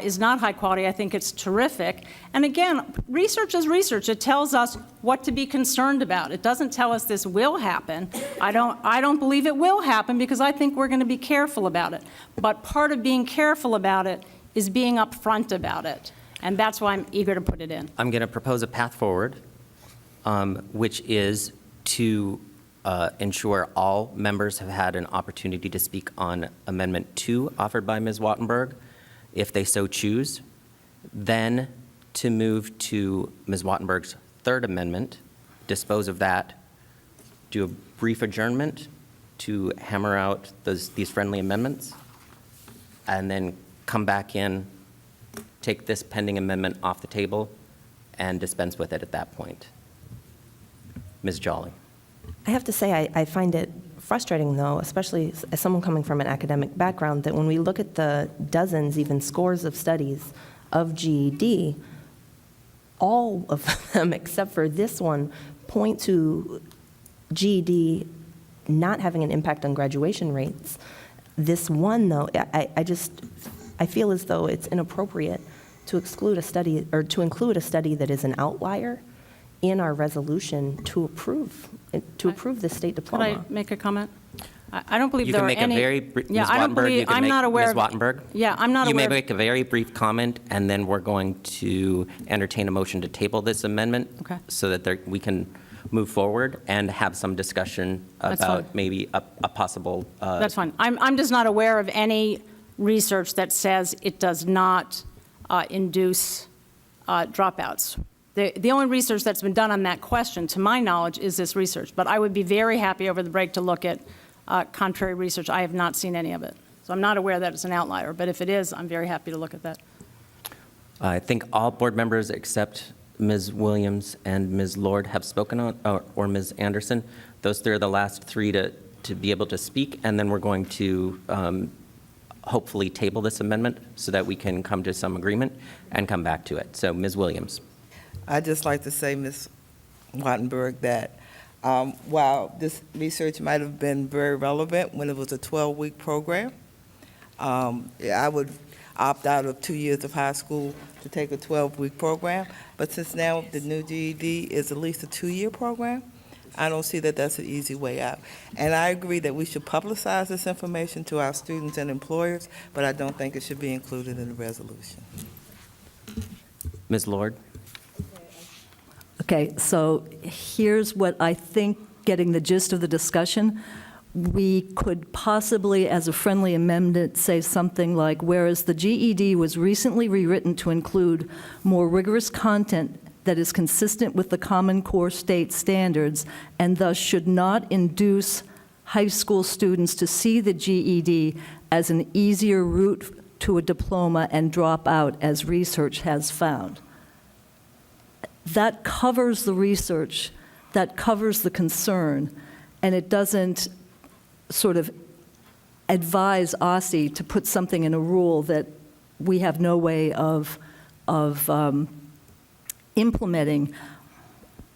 is not high quality. I think it's terrific. And again, research is research. It tells us what to be concerned about. It doesn't tell us this will happen. I don't believe it will happen because I think we're going to be careful about it. But part of being careful about it is being upfront about it. And that's why I'm eager to put it in. I'm going to propose a path forward, which is to ensure all members have had an opportunity to speak on Amendment 2 offered by Ms. Wattenberg, if they so choose, then to move to Ms. Wattenberg's 3rd amendment, dispose of that, do a brief adjournment to hammer out these friendly amendments, and then come back in, take this pending amendment off the table, and dispense with it at that point. Ms. Jolly. I have to say, I find it frustrating, though, especially as someone coming from an academic background, that when we look at the dozens, even scores of studies of GED, all of them, except for this one, point to GED not having an impact on graduation rates. This one, though, I feel as though it's inappropriate to exclude a study, or to include a study that is an outlier in our resolution to approve the state diploma. Could I make a comment? I don't believe there are any. You can make a very brief, Ms. Wattenberg, you can I'm make, not aware Ms. of. Wattenberg? Yeah, I'm not You aware. may make a very brief comment, and then we're going to entertain a motion to table this amendment. Okay. So that we can move forward and have some discussion That's fine. about maybe a possible. That's fine. I'm just not aware of any research that says it does not induce dropouts. The only research that's been done on that question, to my knowledge, is this research. But I would be very happy over the break to look at contrary research. I have not seen any of it. So I'm not aware that it's an outlier. But if it is, I'm very happy to look at that. I think all board members except Ms. Williams and Ms. Lord have spoken on, or Ms. Anderson. Those three are the last three to be able to speak, and then we're going to hopefully table this amendment so that we can come to some agreement and come back to it. So Ms. Williams. I'd just like to say, Ms. Wattenberg, that while this research might have been very relevant when it was a 12-week program, I would opt out of 2 years of high school to take a 12-week program. But since now the new GED is at least a 2-year program, I don't see that that's an easy way out. And I agree that we should publicize this information to our students and employers, but I don't think it should be included in the resolution. Ms. Lord? Okay, so here's what I think, getting the gist of the discussion. We could possibly, as a friendly amendment, say something like, whereas the GED was recently rewritten to include more rigorous content that is consistent with the Common Core state standards and thus should not induce high school students to see the GED as an easier route to a diploma and drop out, as research has found. That covers the research, that covers the concern, and it doesn't sort of advise OSSE to put something in a rule that we have no way of implementing.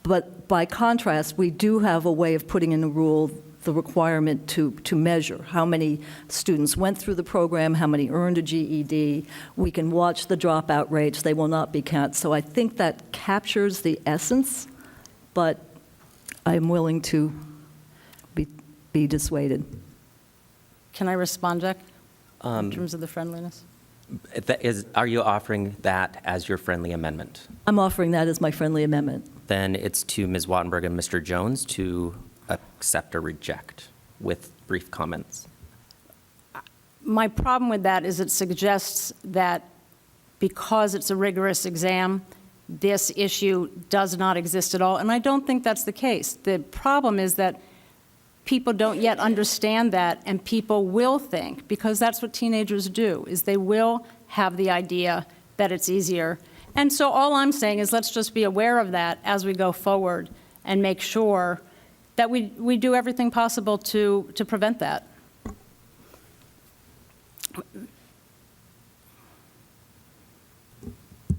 But by contrast, we do have a way of putting in a rule the requirement to measure how many students went through the program, how many earned a GED. We can watch the dropout rates. They will not be counted. So I think that captures the essence, but I'm willing to be dissuaded. Can I respond, Jack, in terms of the friendliness? Are you offering that as your friendly amendment? I'm offering that as my friendly amendment. Then it's to Ms. Wattenberg and Mr. Jones to accept or reject with brief comments. My problem with that is it suggests that because it's a rigorous exam, this issue does not exist at all, and I don't think that's the case. The problem is that people don't yet understand that, and people will think, because that's what teenagers do, is they will have the idea that it's easier. And so all I'm saying is let's just be aware of that as we go forward and make sure that we do everything possible to prevent that.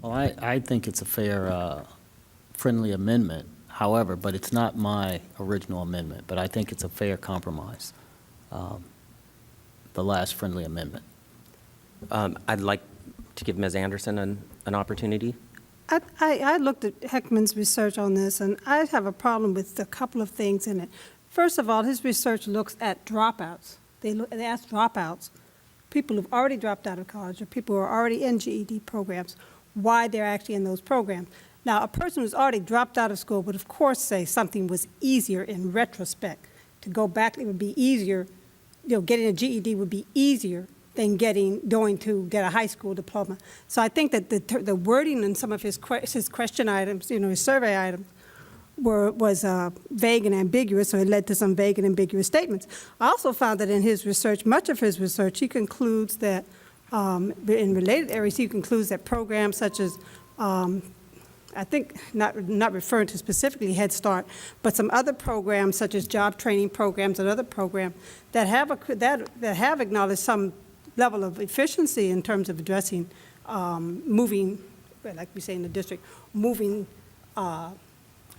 Well, I think it's a fair, friendly amendment, however, but it's not my original amendment, but I think it's a fair compromise, the last friendly amendment. I'd like to give Ms. Anderson an opportunity. I looked at Heckman's research on this, and I have a problem with a couple of things in it. First of all, his research looks at dropouts. They ask dropouts, people who've already dropped out of college or people who are already in GED programs, why they're actually in those programs. Now, a person who's already dropped out of school would, of course, say something was easier in retrospect. To go back, it would be easier, getting a GED would be easier than going to get a high school diploma. So I think that the wording in some of his question items, his survey items, was vague and ambiguous, so it led to some vague and ambiguous statements. I also found that in his research, much of his research, he concludes that in related areas, he concludes that programs such as, I think, not referring to specifically Head Start, but some other programs such as job training programs and other programs that have acknowledged some level of efficiency in terms of addressing moving, like we say in the district, moving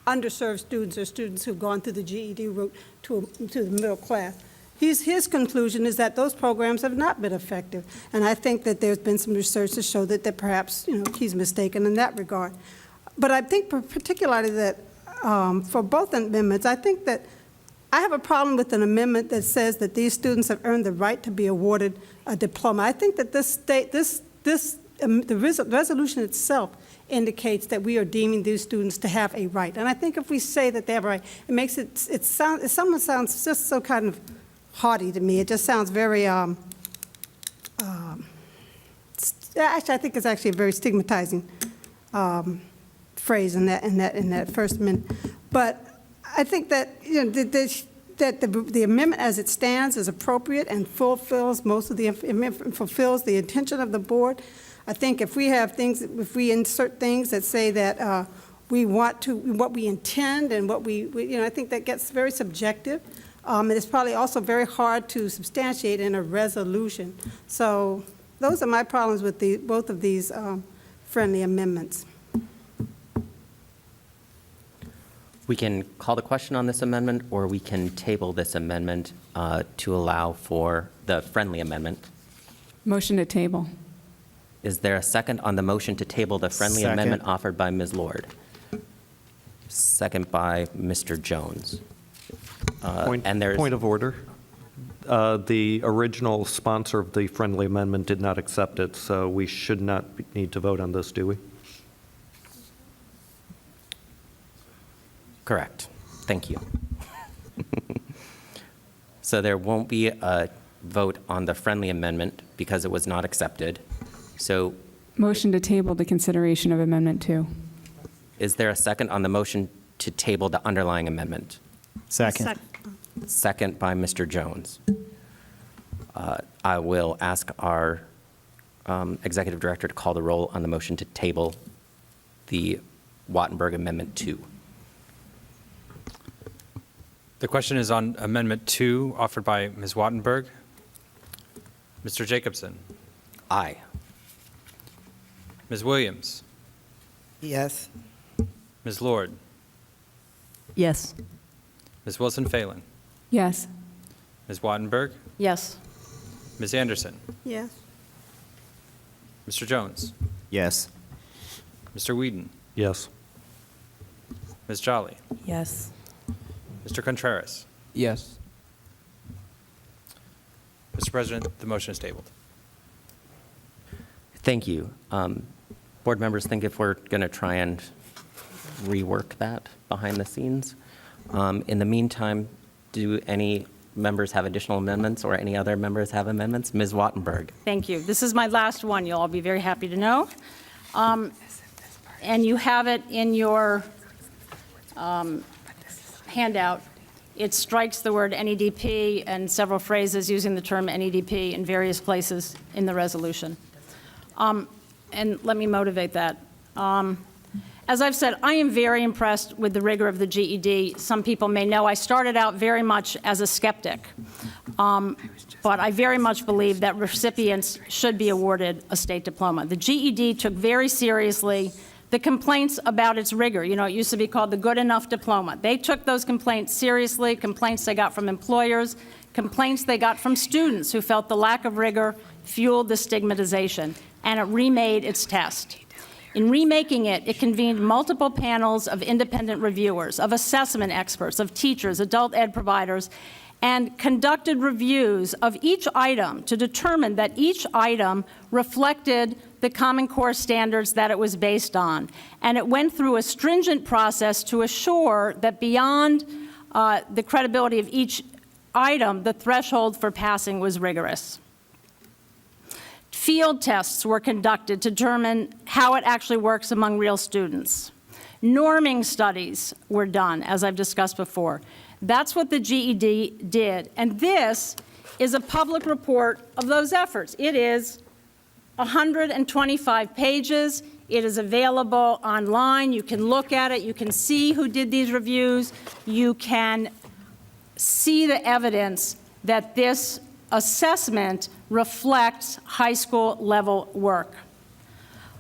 underserved students or students who've gone through the GED route to the middle class. His conclusion is that those programs have not been effective, and I think that there's been some research to show that perhaps he's mistaken in that regard. But I think particularly that for both amendments, I think that I have a problem with an amendment that says that these students have earned the right to be awarded a diploma. I think that the resolution itself indicates that we are deeming these students to have a right. And I think if we say that they have a right, it makes it someone sounds just so kind of haughty to me. It just sounds very, actually, I think it's actually a very stigmatizing phrase in that first amendment. But I think that the amendment as it stands is appropriate and fulfills the intention of the board. I think if we have things, if we insert things that say that we want to, what we intend and what I think that gets very subjective. And it's probably also very hard to substantiate in a resolution. So those are my problems with both of these friendly amendments. We can call the question on this amendment, or we can table this amendment to allow for the friendly amendment. Motion to table. Is there a second on the motion to table the friendly Second. amendment offered by Ms. Lord? Second by Mr. Jones. Point of order. The original sponsor of the friendly amendment did not accept it, so we should not need to vote on this, do we? Correct. Thank you. So there won't be a vote on the friendly amendment because it was not accepted. So Motion to table the consideration of Amendment 2. is there a second on the motion to table the underlying amendment? Second. Second by Mr. Jones. I will ask our Executive Director to call the roll on the motion to table the Wattenberg Amendment 2. The question is on Amendment 2 offered by Ms. Wattenberg. Mr. Jacobson. Aye. Ms. Williams. Yes. Ms. Lord. Yes. Ms. Wilson-Phelan. Yes. Ms. Wattenberg. Yes. Ms. Anderson. Yes. Mr. Jones. Yes. Mr. Whedon. Yes. Ms. Jolly. Yes. Mr. Contreras. Yes. Mr. President, the motion is tabled. Thank you. Board members, think if we're going to try and rework that behind the scenes. In the meantime, do any members have additional amendments, or any other members have amendments? Ms. Wattenberg. Thank you. This is my last one, you'll all be very happy to know. And you have it in your handout. It strikes the word NEDP and several phrases using the term NEDP in various places in the resolution. And let me motivate that. As I've said, I am very impressed with the rigor of the GED. Some people may know I started out very much as a skeptic, but I very much believe that recipients should be awarded a state diploma. The GED took very seriously the complaints about its rigor. You know, it used to be called the good enough diploma. They took those complaints seriously, complaints they got from employers, complaints they got from students who felt the lack of rigor fueled the stigmatization, and it remade its test. In remaking it, it convened multiple panels of independent reviewers, of assessment experts, of teachers, adult ed providers, and conducted reviews of each item to determine that each item reflected the Common Core standards that it was based on. And it went through a stringent process to assure that beyond the credibility of each item, the threshold for passing was rigorous. Field tests were conducted to determine how it actually works among real students. Norming studies were done, as I've discussed before. That's what the GED did. And this is a public report of those efforts. It is 125 pages. It is available online. You can look at it. You can see who did these reviews. You can see the evidence that this assessment reflects high school level work.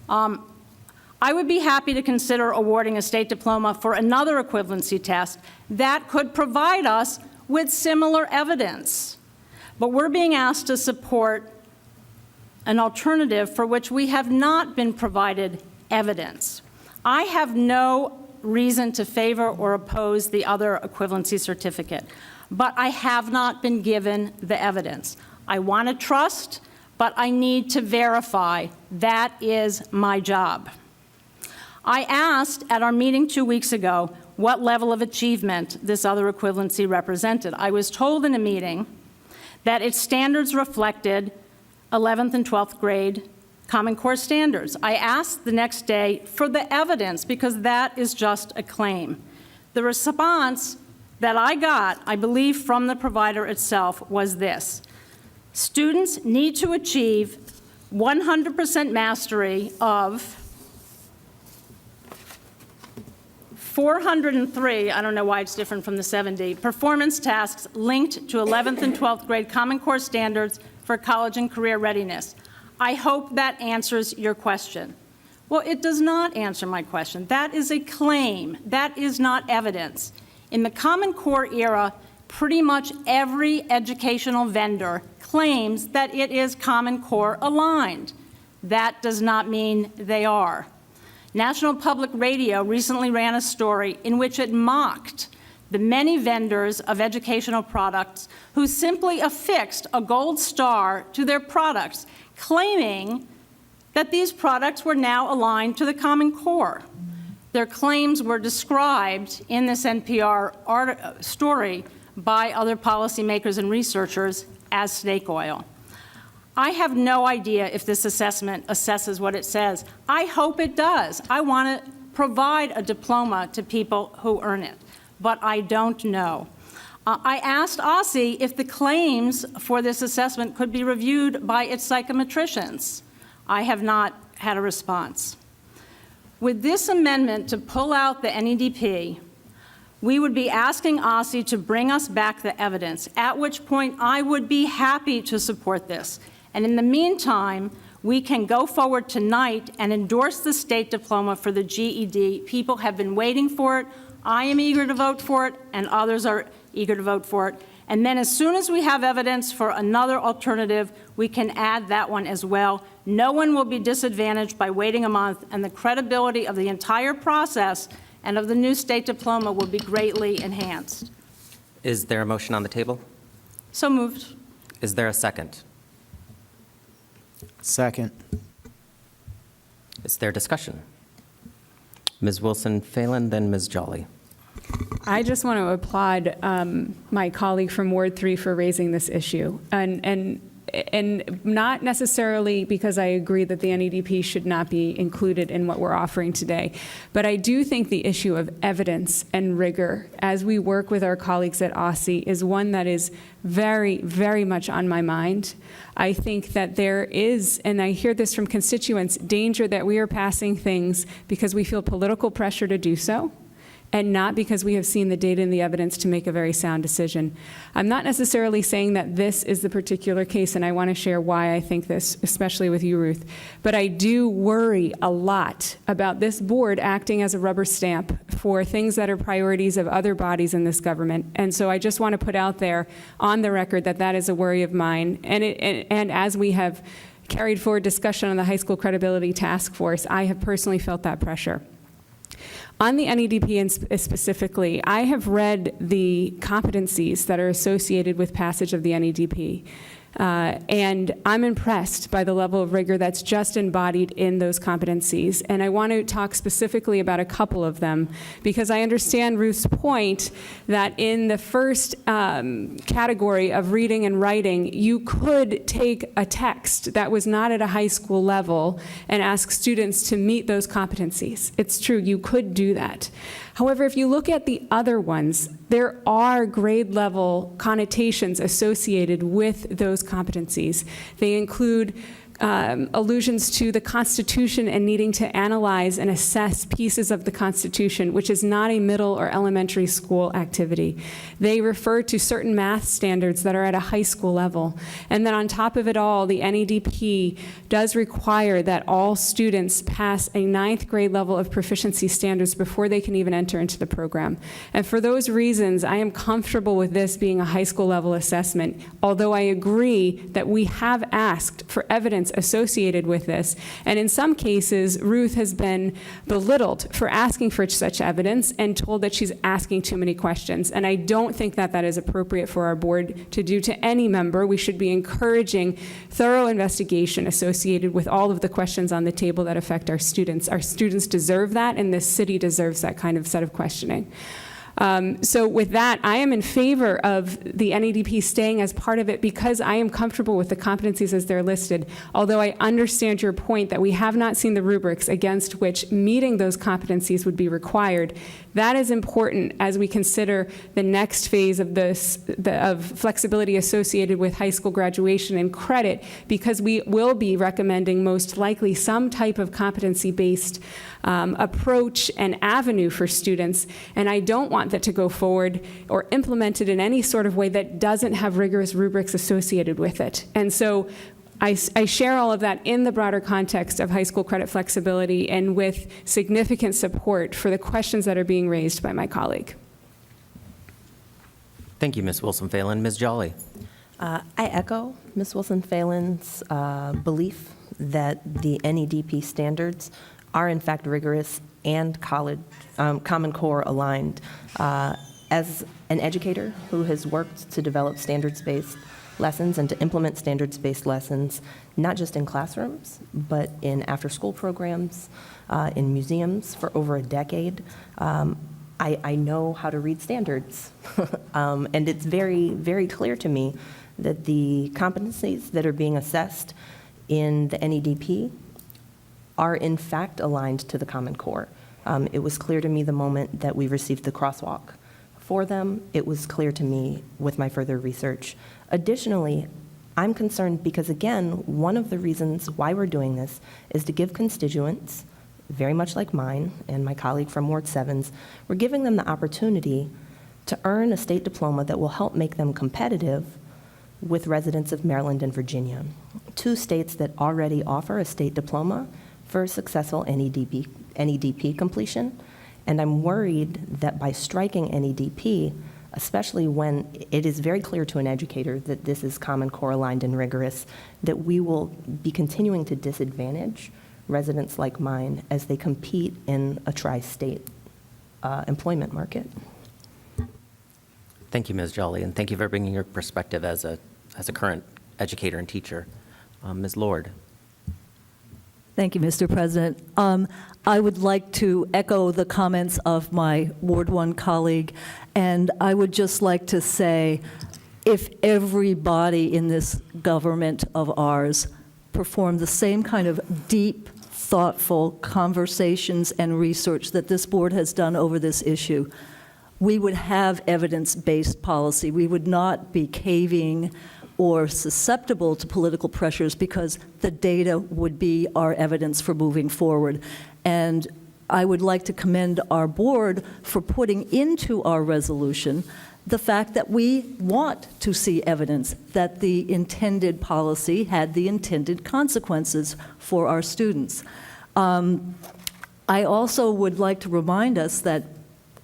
I would be happy to consider awarding a state diploma for another equivalency test that could provide us with similar evidence. But we're being asked to support an alternative for which we have not been provided evidence. I have no reason to favor or oppose the other equivalency certificate, but I have not been given the evidence. I want to trust, but I need to verify. That is my job. I asked at our meeting 2 weeks ago what level of achievement this other equivalency represented. I was told in a meeting that its standards reflected 11th and 12th grade Common Core standards. I asked the next day for the evidence because that is just a claim. The response that I got, I believe from the provider itself, was this: students need to achieve 100% mastery of 403, I don't know why it's different from the 70, performance tasks linked to 11th and 12th grade Common Core standards for college and career readiness. I hope that answers your question. Well, it does not answer my question. That is a claim. That is not evidence. In the Common Core era, pretty much every educational vendor claims that it is Common Core aligned. That does not mean they are. National Public Radio recently ran a story in which it mocked the many vendors of educational products who simply affixed a gold star to their products, claiming that these products were now aligned to the Common Core. Their claims were described in this NPR story by other policymakers and researchers as snake oil. I have no idea if this assessment assesses what it says. I hope it does. I want to provide a diploma to people who earn it, but I don't know. I asked OSSI if the claims for this assessment could be reviewed by its psychometricians. I have not had a response. With this amendment to pull out the NEDP, we would be asking OSSI to bring us back the evidence, at which point I would be happy to support this. And in the meantime, we can go forward tonight and endorse the state diploma for the GED. People have been waiting for it. I am eager to vote for it, and others are eager to vote for it. And then as soon as we have evidence for another alternative, we can add that one as well. No one will be disadvantaged by waiting a month, and the credibility of the entire process and of the new state diploma will be greatly enhanced. Is there a motion on the table? So moved. Is there a second? Second. Is there discussion? Ms. Wilson-Phelan, then Ms. Jolly. I just want to applaud my colleague from Ward 3 for raising this issue. And not necessarily because I agree that the NEDP should not be included in what we're offering today, but I do think the issue of evidence and rigor as we work with our colleagues at OSSI is one that is very, very much on my mind. I think that there is, and I hear this from constituents, danger that we are passing things because we feel political pressure to do so, and not because we have seen the data and the evidence to make a very sound decision. I'm not necessarily saying that this is the particular case, and I want to share why I think this, especially with you, Ruth. But I do worry a lot about this board acting as a rubber stamp for things that are priorities of other bodies in this government. And so I just want to put out there on the record that that is a worry of mine. And as we have carried forward discussion on the High School Credibility Task Force, I have personally felt that pressure. On the NEDP specifically, I have read the competencies that are associated with passage of the NEDP. And I'm impressed by the level of rigor that's just embodied in those competencies. And I want to talk specifically about a couple of them, because I understand Ruth's point that in the first category of reading and writing, you could take a text that was not at a high school level and ask students to meet those competencies. It's true, you could do that. However, if you look at the other ones, there are grade level connotations associated with those competencies. They include allusions to the Constitution and needing to analyze and assess pieces of the Constitution, which is not a middle or elementary school activity. They refer to certain math standards that are at a high school level. And then on top of it all, the NEDP does require that all students pass a 9th grade level of proficiency standards before they can even enter into the program. And for those reasons, I am comfortable with this being a high school level assessment, although I agree that we have asked for evidence associated with this. And in some cases, Ruth has been belittled for asking for such evidence and told that she's asking too many questions. And I don't think that that is appropriate for our board to do to any member. We should be encouraging thorough investigation associated with all of the questions on the table that affect our students. Our students deserve that, and this city deserves that kind of set of questioning. So with that, I am in favor of the NEDP staying as part of it because I am comfortable with the competencies as they're listed, although I understand your point that we have not seen the rubrics against which meeting those competencies would be required. That is important as we consider the next phase of of flexibility associated with high school graduation and credit, because we will be recommending most likely some type of competency-based approach and avenue for students, and I don't want that to go forward or implemented in any sort of way that doesn't have rigorous rubrics associated with it. And so I share all of that in the broader context of high school credit flexibility and with significant support for the questions that are being raised by my colleague. Thank you, Ms. Wilson-Phelan. Ms. Jolly. I echo Ms. Wilson-Phelan's belief that the NEDP standards are in fact rigorous and Common Core aligned. As an educator who has worked to develop standards-based lessons and to implement standards-based lessons, not just in classrooms, but in after-school programs, in museums for over a decade, I know how to read standards. And it's very, very clear to me that the competencies that are being assessed in the NEDP are in fact aligned to the Common Core. It was clear to me the moment that we received the crosswalk for them. It was clear to me with my further research. Additionally, I'm concerned because, again, one of the reasons why we're doing this is to give constituents, very much like mine and my colleague from Ward 7's, we're giving them the opportunity to earn a state diploma that will help make them competitive with residents of Maryland and Virginia, two states that already offer a state diploma for successful NEDP completion. And I'm worried that by striking NEDP, especially when it is very clear to an educator that this is Common Core aligned and rigorous, that we will be continuing to disadvantage residents like mine as they compete in a tri-state employment market. Thank you, Ms. Jolly, and thank you for bringing your perspective as a current educator and teacher. Ms. Lord. Thank you, Mr. President. I would like to echo the comments of my Ward 1 colleague, and I would just like to say, if everybody in this government of ours performed the same kind of deep, thoughtful conversations and research that this board has done over this issue, we would have evidence-based policy. We would not be caving or susceptible to political pressures because the data would be our evidence for moving forward. And I would like to commend our board for putting into our resolution the fact that we want to see evidence that the intended policy had the intended consequences for our students. I also would like to remind us that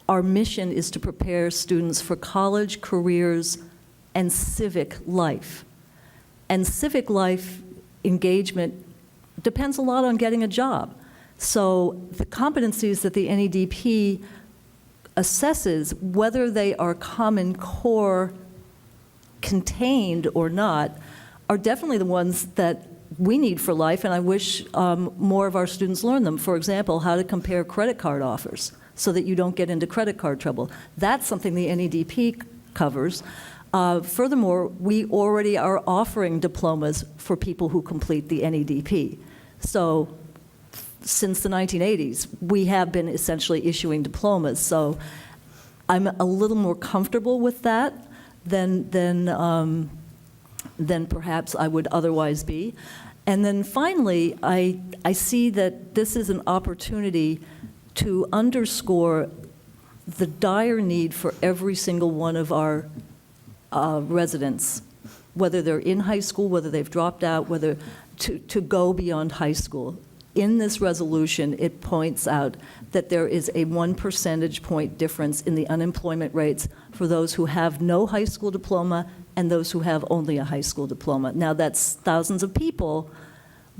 our mission is to prepare students for college, careers, and civic life. And civic life engagement depends a lot on getting a job. So the competencies that the NEDP assesses, whether they are Common Core contained or not, are definitely the ones that we need for life, and I wish more of our students learn them. For example, how to compare credit card offers so that you don't get into credit card trouble. That's something the NEDP covers. Furthermore, we already are offering diplomas for people who complete the NEDP. So since the 1980s, we have been essentially issuing diplomas. So I'm a little more comfortable with that than perhaps I would otherwise be. And then finally, I see that this is an opportunity to underscore the dire need for every single one of our residents, whether they're in high school, whether they've dropped out, whether to go beyond high school. In this resolution, it points out that there is a 1 percentage point difference in the unemployment rates for those who have no high school diploma and those who have only a high school diploma. Now, that's thousands of people,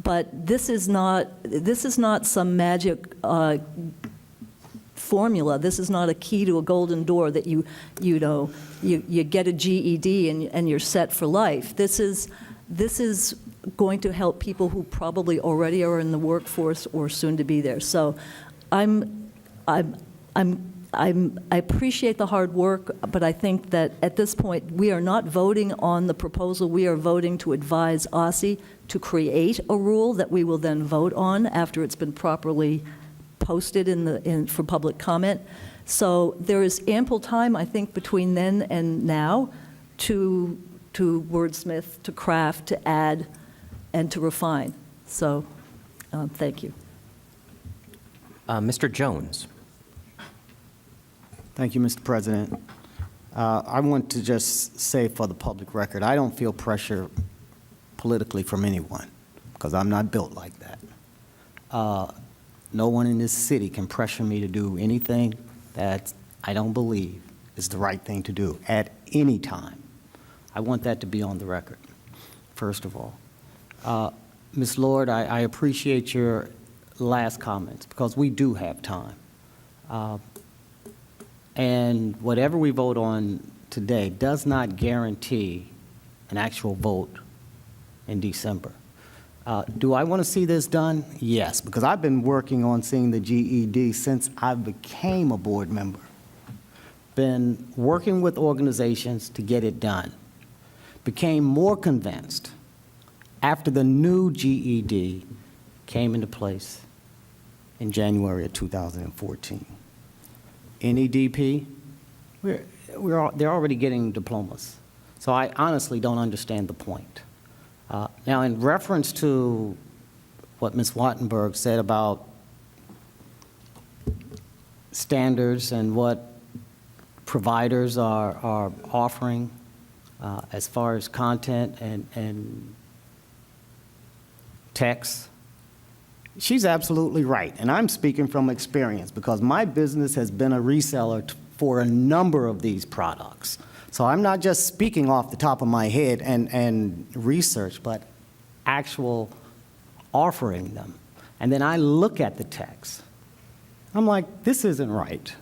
but this is not some magic formula. This is not a key to a golden door that you get a GED and you're set for life. This is going to help people who probably already are in the workforce or soon to be there. So I'm I appreciate the hard work, but I think that at this point, we are not voting on the proposal. We are voting to advise OSSI to create a rule that we will then vote on after it's been properly posted for public comment. So there is ample time, I think, between then and now to wordsmith, to craft, to add, and to refine. So thank you. Mr. Jones. Thank you, Mr. President. I want to just say for the public record, I don't feel pressure politically from anyone, because I'm not built like that. No one in this city can pressure me to do anything that I don't believe is the right thing to do at any time. I want that to be on the record, first of all. Ms. Lord, I appreciate your last comments, because we do have time. And whatever we vote on today does not guarantee an actual vote in December. Do I want to see this done? Yes, because I've been working on seeing the GED since I became a board member. Been working with organizations to get it done. Became more convinced after the new GED came into place in January of 2014. NEDP, they're already getting diplomas. So I honestly don't understand the point. Now, in reference to what Ms. Wattenberg said about standards and what providers are offering as far as content and text, she's absolutely right, and I'm speaking from experience because my business has been a reseller for a number of these products. So I'm not just speaking off the top of my head and research, but actual offering them. And then I look at the text. I'm like, this isn't right.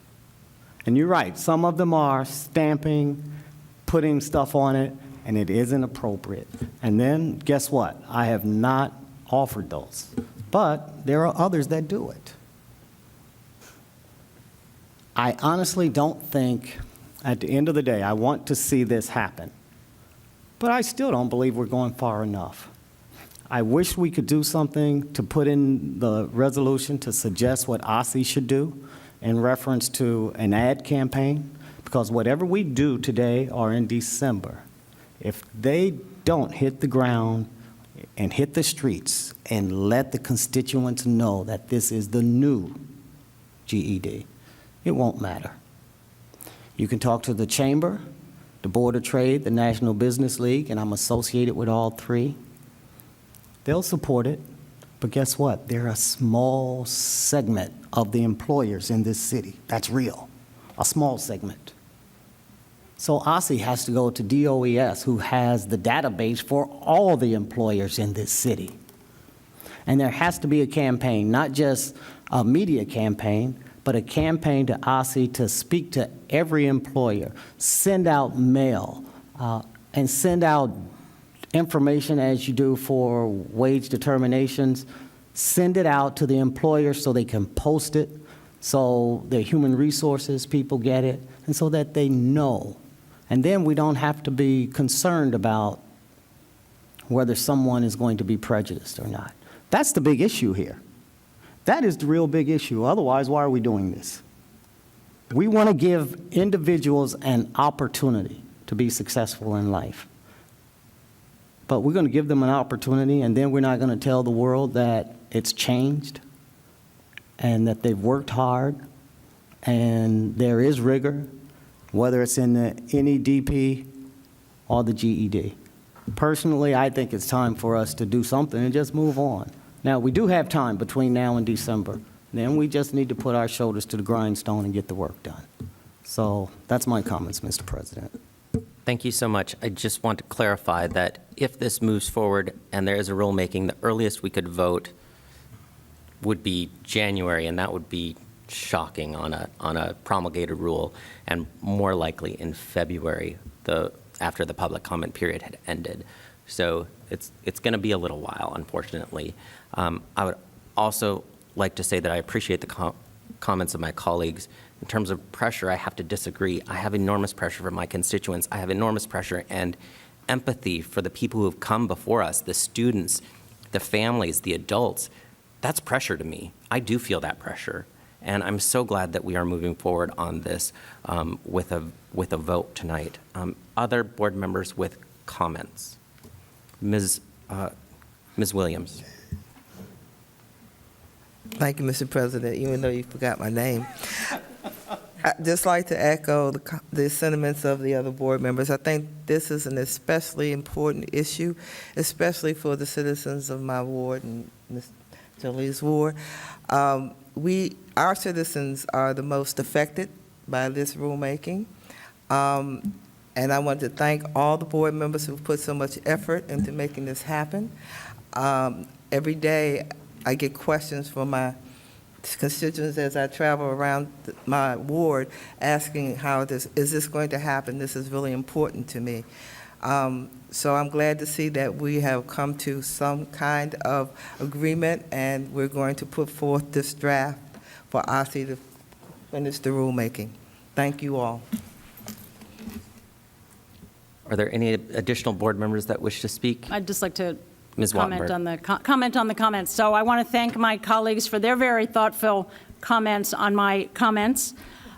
And you're right, some of them are stamping, putting stuff on it, and it isn't appropriate. And then guess what? I have not offered those. But there are others that do it. I honestly don't think, at the end of the day, I want to see this happen. But I still don't believe we're going far enough. I wish we could do something to put in the resolution to suggest what OSSI should do in reference to an ad campaign, because whatever we do today or in December, if they don't hit the ground and hit the streets and let the constituents know that this is the new GED, it won't matter. You can talk to the Chamber, the Board of Trade, the National Business League, and I'm associated with all three. They'll support it, but guess what? They're a small segment of the employers in this city. That's real, a small segment. So OSSI has to go to DOES, who has the database for all the employers in this city. And there has to be a campaign, not just a media campaign, but a campaign to OSSI to speak to every employer, send out mail, and send out information as you do for wage determinations. Send it out to the employers so they can post it, so the human resources people get it, and so that they know. And then we don't have to be concerned about whether someone is going to be prejudiced or not. That's the big issue here. That is the real big issue. Otherwise, why are we doing this? We want to give individuals an opportunity to be successful in life. But we're going to give them an opportunity, and then we're not going to tell the world that it's changed and that they've worked hard and there is rigor, whether it's in the NEDP or the GED. Personally, I think it's time for us to do something and just move on. Now, we do have time between now and December. Then we just need to put our shoulders to the grindstone and get the work done. So that's my comments, Mr. President. Thank you so much. I just want to clarify that if this moves forward and there is a rulemaking, the earliest we could vote would be January, and that would be shocking on a promulgated rule, and more likely in February, after the public comment period had ended. So it's going to be a little while, unfortunately. I would also like to say that I appreciate the comments of my colleagues. In terms of pressure, I have to disagree. I have enormous pressure from my constituents. I have enormous pressure and empathy for the people who have come before us, the students, the families, the adults. That's pressure to me. I do feel that pressure. And I'm so glad that we are moving forward on this with a vote tonight. Other board members with comments? Ms. Williams. Thank you, Mr. President, even though you forgot my name. I'd just like to echo the sentiments of the other board members. I think this is an especially important issue, especially for the citizens of my ward and Ms. Jolie's ward. Our citizens are the most affected by this rulemaking. And I want to thank all the board members who've put so much effort into making this happen. Every day, I get questions from my constituents as I travel around my ward asking is this going to happen? This is really important to me. So I'm glad to see that we have come to some kind of agreement, and we're going to put forth this draft for OSSE to finish the rulemaking. Thank you all. Are there any additional board members that wish to speak? I'd just like to Ms. comment Wattenberg. on the comments. So I want to thank my colleagues for their very thoughtful comments on my comments.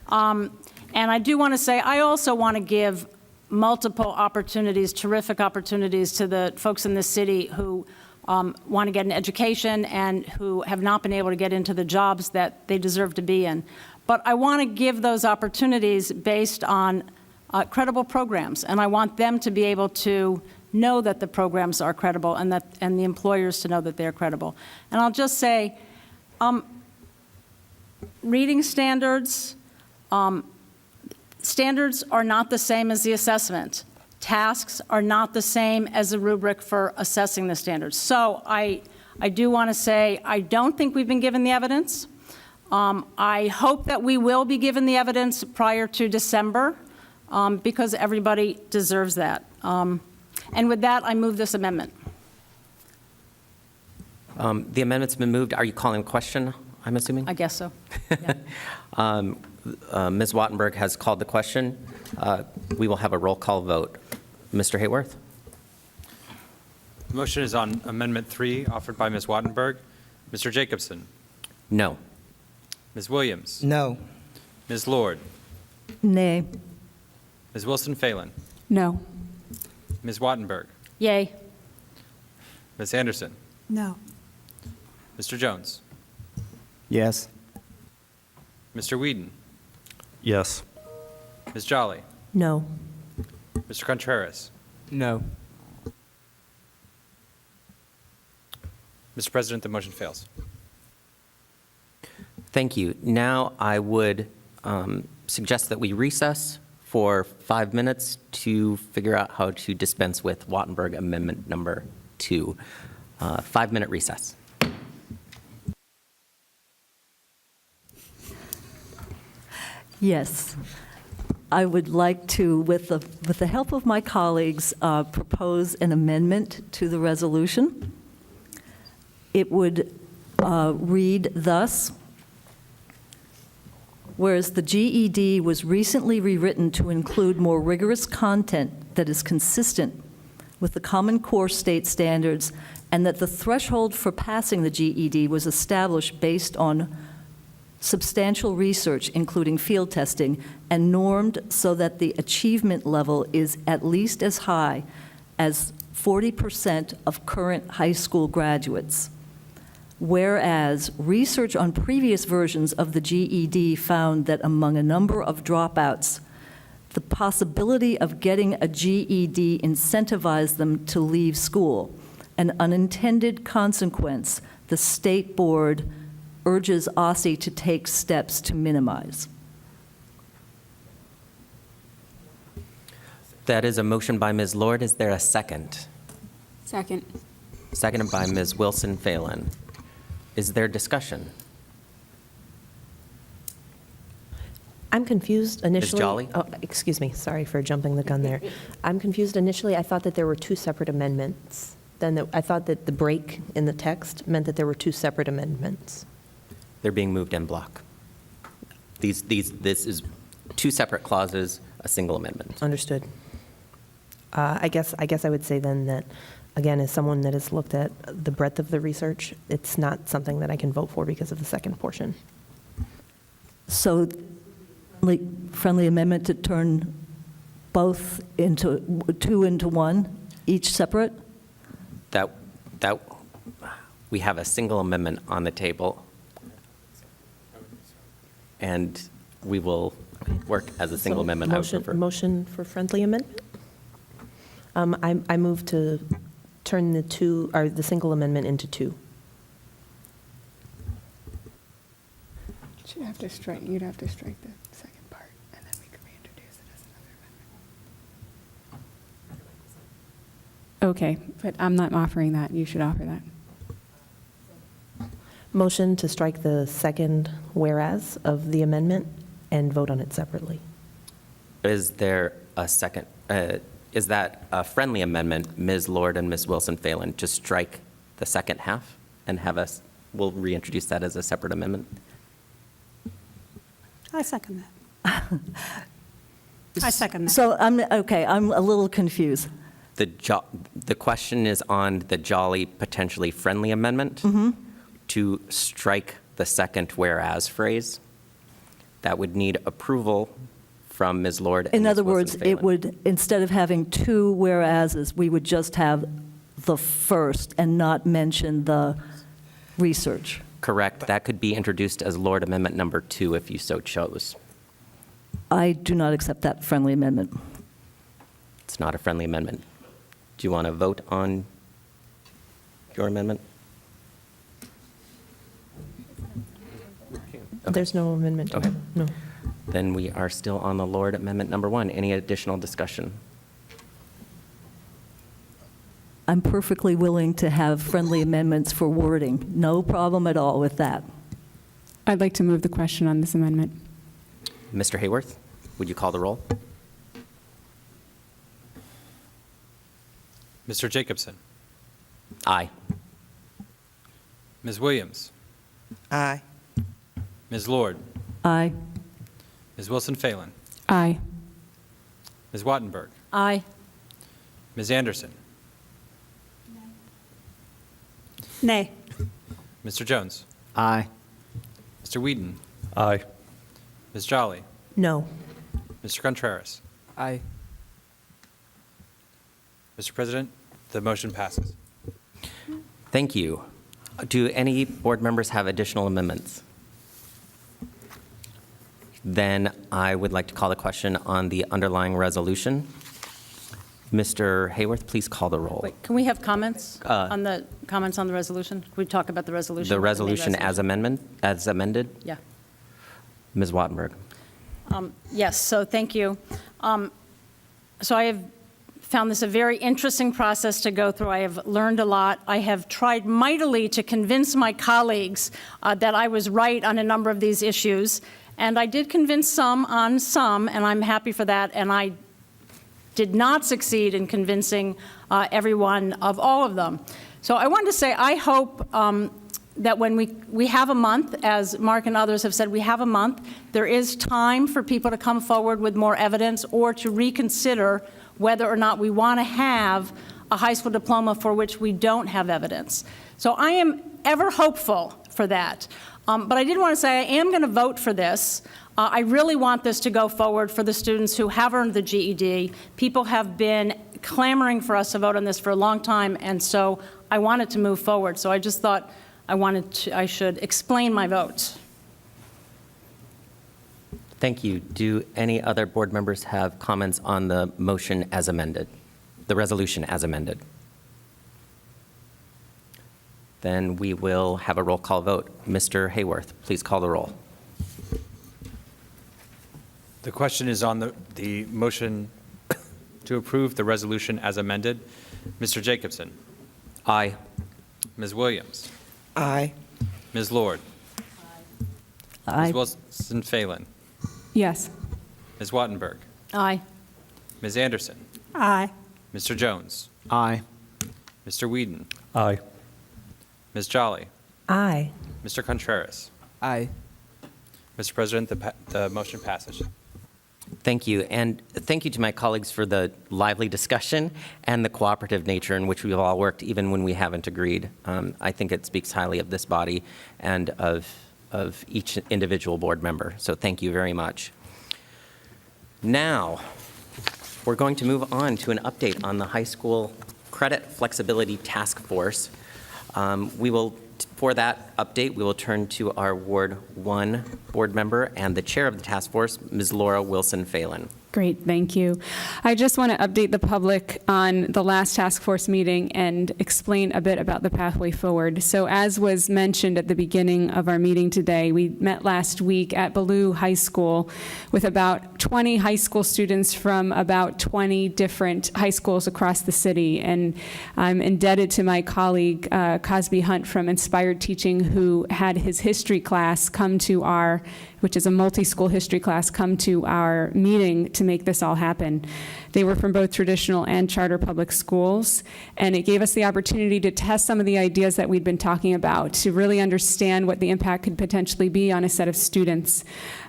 And I do want to say, I also want to give multiple opportunities, terrific opportunities to the folks in this city who want to get an education and who have not been able to get into the jobs that they deserve to be in. But I want to give those opportunities based on credible programs, and I want them to be able to know that the programs are credible and the employers to know that they're credible. And I'll just say, reading standards, standards are not the same as the assessment. Tasks are not the same as a rubric for assessing the standards. So I do want to say, I don't think we've been given the evidence. I hope that we will be given the evidence prior to December, because everybody deserves that. And with that, I move this amendment. The amendment's been moved. Are you calling a question, I'm assuming? I guess so. Ms. Wattenberg has called the question. We will have a roll call vote. Mr. Hayworth? The motion is on Amendment 3, offered by Ms. Wattenberg. Mr. Jacobson? No. Ms. Williams? No. Ms. Lord? Nay. Ms. Wilson-Phelan? No. Ms. Wattenberg? Yay. Ms. Anderson? No. Mr. Jones? Yes. Mr. Whedon? Yes. Ms. Jolly? No. Mr. Contreras? No. Mr. President, the motion fails. Thank you. Now I would suggest that we recess for 5 minutes to figure out how to dispense with Wattenberg Amendment Number 2. 5-minute recess. Yes. I would like to, with the help of my colleagues, propose an amendment to the resolution. It would read thus: whereas the GED was recently rewritten to include more rigorous content that is consistent with the Common Core state standards, and that the threshold for passing the GED was established based on substantial research, including field testing, and normed so that the achievement level is at least as high as 40% of current high school graduates. Whereas research on previous versions of the GED found that among a number of dropouts, the possibility of getting a GED incentivized them to leave school, an unintended consequence the state board urges OSSE to take steps to minimize. That is a motion by Ms. Lord. Is there a second? Second. Seconded by Ms. Wilson-Phelan. Is there discussion? I'm confused initially. Jolly? Oh, excuse me, sorry for jumping the gun there. I'm confused initially. I thought that there were two separate amendments. Then I thought that the break in the text meant that there were two separate amendments. They're being moved en bloc. This is two separate clauses, a single amendment. Understood. I guess I would say then that, again, as someone that has looked at the breadth of the research, it's not something that I can vote for because of the second portion. So friendly amendment to turn both two into one, each separate? That we have a single amendment on the table, and we will work as a single So amendment. I would prefer. Motion for friendly amendment? I move to turn the single amendment into two. You'd have to strike the second part, and then we could reintroduce it as another amendment. Okay, but I'm not offering that. You should offer that. Motion to strike the second whereas of the amendment and vote on it separately. Is there a second? Is that a friendly amendment, Ms. Lord and Ms. Wilson-Phelan, to strike the second half and we'll reintroduce that as a separate amendment? I second that. I second that. So I'm a little confused. The question is on the Jolly potentially friendly amendment to strike the second whereas phrase. That would need approval from Ms. Lord and In Ms. other words, Wilson-Phelan. it would, instead of having two whereases, we would just have the first and not mention the research. Correct. That could be introduced as Lord Amendment number 2 if you so chose. I do not accept that friendly amendment. It's not a friendly amendment. Do you want to vote on your amendment? There's no amendment. Okay. No. Then we are still on the Lord Amendment number 1. Any additional discussion? I'm perfectly willing to have friendly amendments for wording. No problem at all with that. I'd like to move the question on this amendment. Mr. Hayworth, would you call the roll? Mr. Jacobson? Aye. Ms. Williams? Aye. Ms. Lord? Aye. Ms. Wilson-Phelan? Aye. Ms. Wattenberg? Aye. Ms. Anderson? Nay. Mr. Jones? Aye. Mr. Whedon? Aye. Ms. Jolly? No. Mr. Contreras? Aye. Mr. President, the motion passes. Thank you. Do any board members have additional amendments? Then I would like to call the question on the underlying resolution. Mr. Hayworth, please call the roll. Wait, can we have comments on the resolution? Can we talk about the resolution? The main resolution as amended? Yeah. Ms. Wattenberg. Yes, so thank you. So I have found this a very interesting process to go through. I have learned a lot. I have tried mightily to convince my colleagues that I was right on a number of these issues, and I did convince some on some, and I'm happy for that, and I did not succeed in convincing everyone of all of them. So I wanted to say I hope that when we have a month, as Mark and others have said, we have a month, there is time for people to come forward with more evidence or to reconsider whether or not we want to have a high school diploma for which we don't have evidence. So I am ever hopeful for that. But I did want to say I am going to vote for this. I really want this to go forward for the students who have earned the GED. People have been clamoring for us to vote on this for a long time, and so I wanted to move forward. So I just thought I should explain my vote. Thank you. Do any other board members have comments on the motion as amended, the resolution as amended? Then we will have a roll call vote. Mr. Hayworth, please call the roll. The question is on the motion to approve the resolution as amended. Mr. Jacobson? Aye. Ms. Williams? Aye. Ms. Lord? Aye. Ms. Wilson-Phelan? Yes. Ms. Wattenberg? Aye. Ms. Anderson? Aye. Mr. Jones? Aye. Mr. Whedon? Aye. Ms. Jolly? Aye. Mr. Contreras? Aye. Mr. President, the motion passes. Thank you, and thank you to my colleagues for the lively discussion and the cooperative nature in which we've all worked, even when we haven't agreed. I think it speaks highly of this body and of each individual board member, so thank you very much. Now, we're going to move on to an update on the high school credit flexibility task force. For that update, we will turn to our Ward 1 board member and the chair of the task force, Ms. Laura Wilson-Phelan. Great, thank you. I just want to update the public on the last task force meeting and explain a bit about the pathway forward. So as was mentioned at the beginning of our meeting today, we met last week at Ballou High School with about 20 high school students from about 20 different high schools across the city. And I'm indebted to my colleague, Cosby Hunt from Inspired Teaching, who had his history class come to our, which is a multi-school history class, come to our meeting to make this all happen. They were from both traditional and charter public schools, and it gave us the opportunity to test some of the ideas that we'd been talking about, to really understand what the impact could potentially be on a set of students.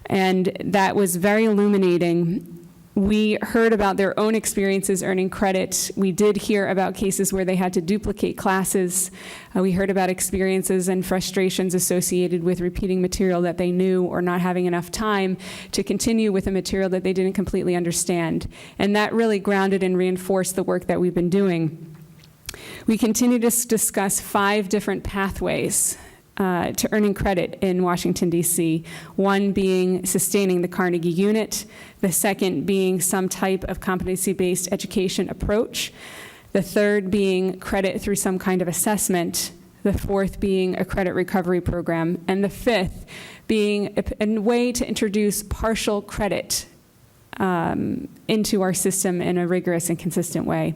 And that was very illuminating. We heard about their own experiences earning credit. We did hear about cases where they had to duplicate classes. We heard about experiences and frustrations associated with repeating material that they knew or not having enough time to continue with a material that they didn't completely understand. And that really grounded and reinforced the work that we've been doing. We continue to discuss 5 different pathways to earning credit in Washington, D.C., one being sustaining the Carnegie unit, the second being some type of competency-based education approach, the third being credit through some kind of assessment, the fourth being a credit recovery program, and the fifth being a way to introduce partial credit into our system in a rigorous and consistent way.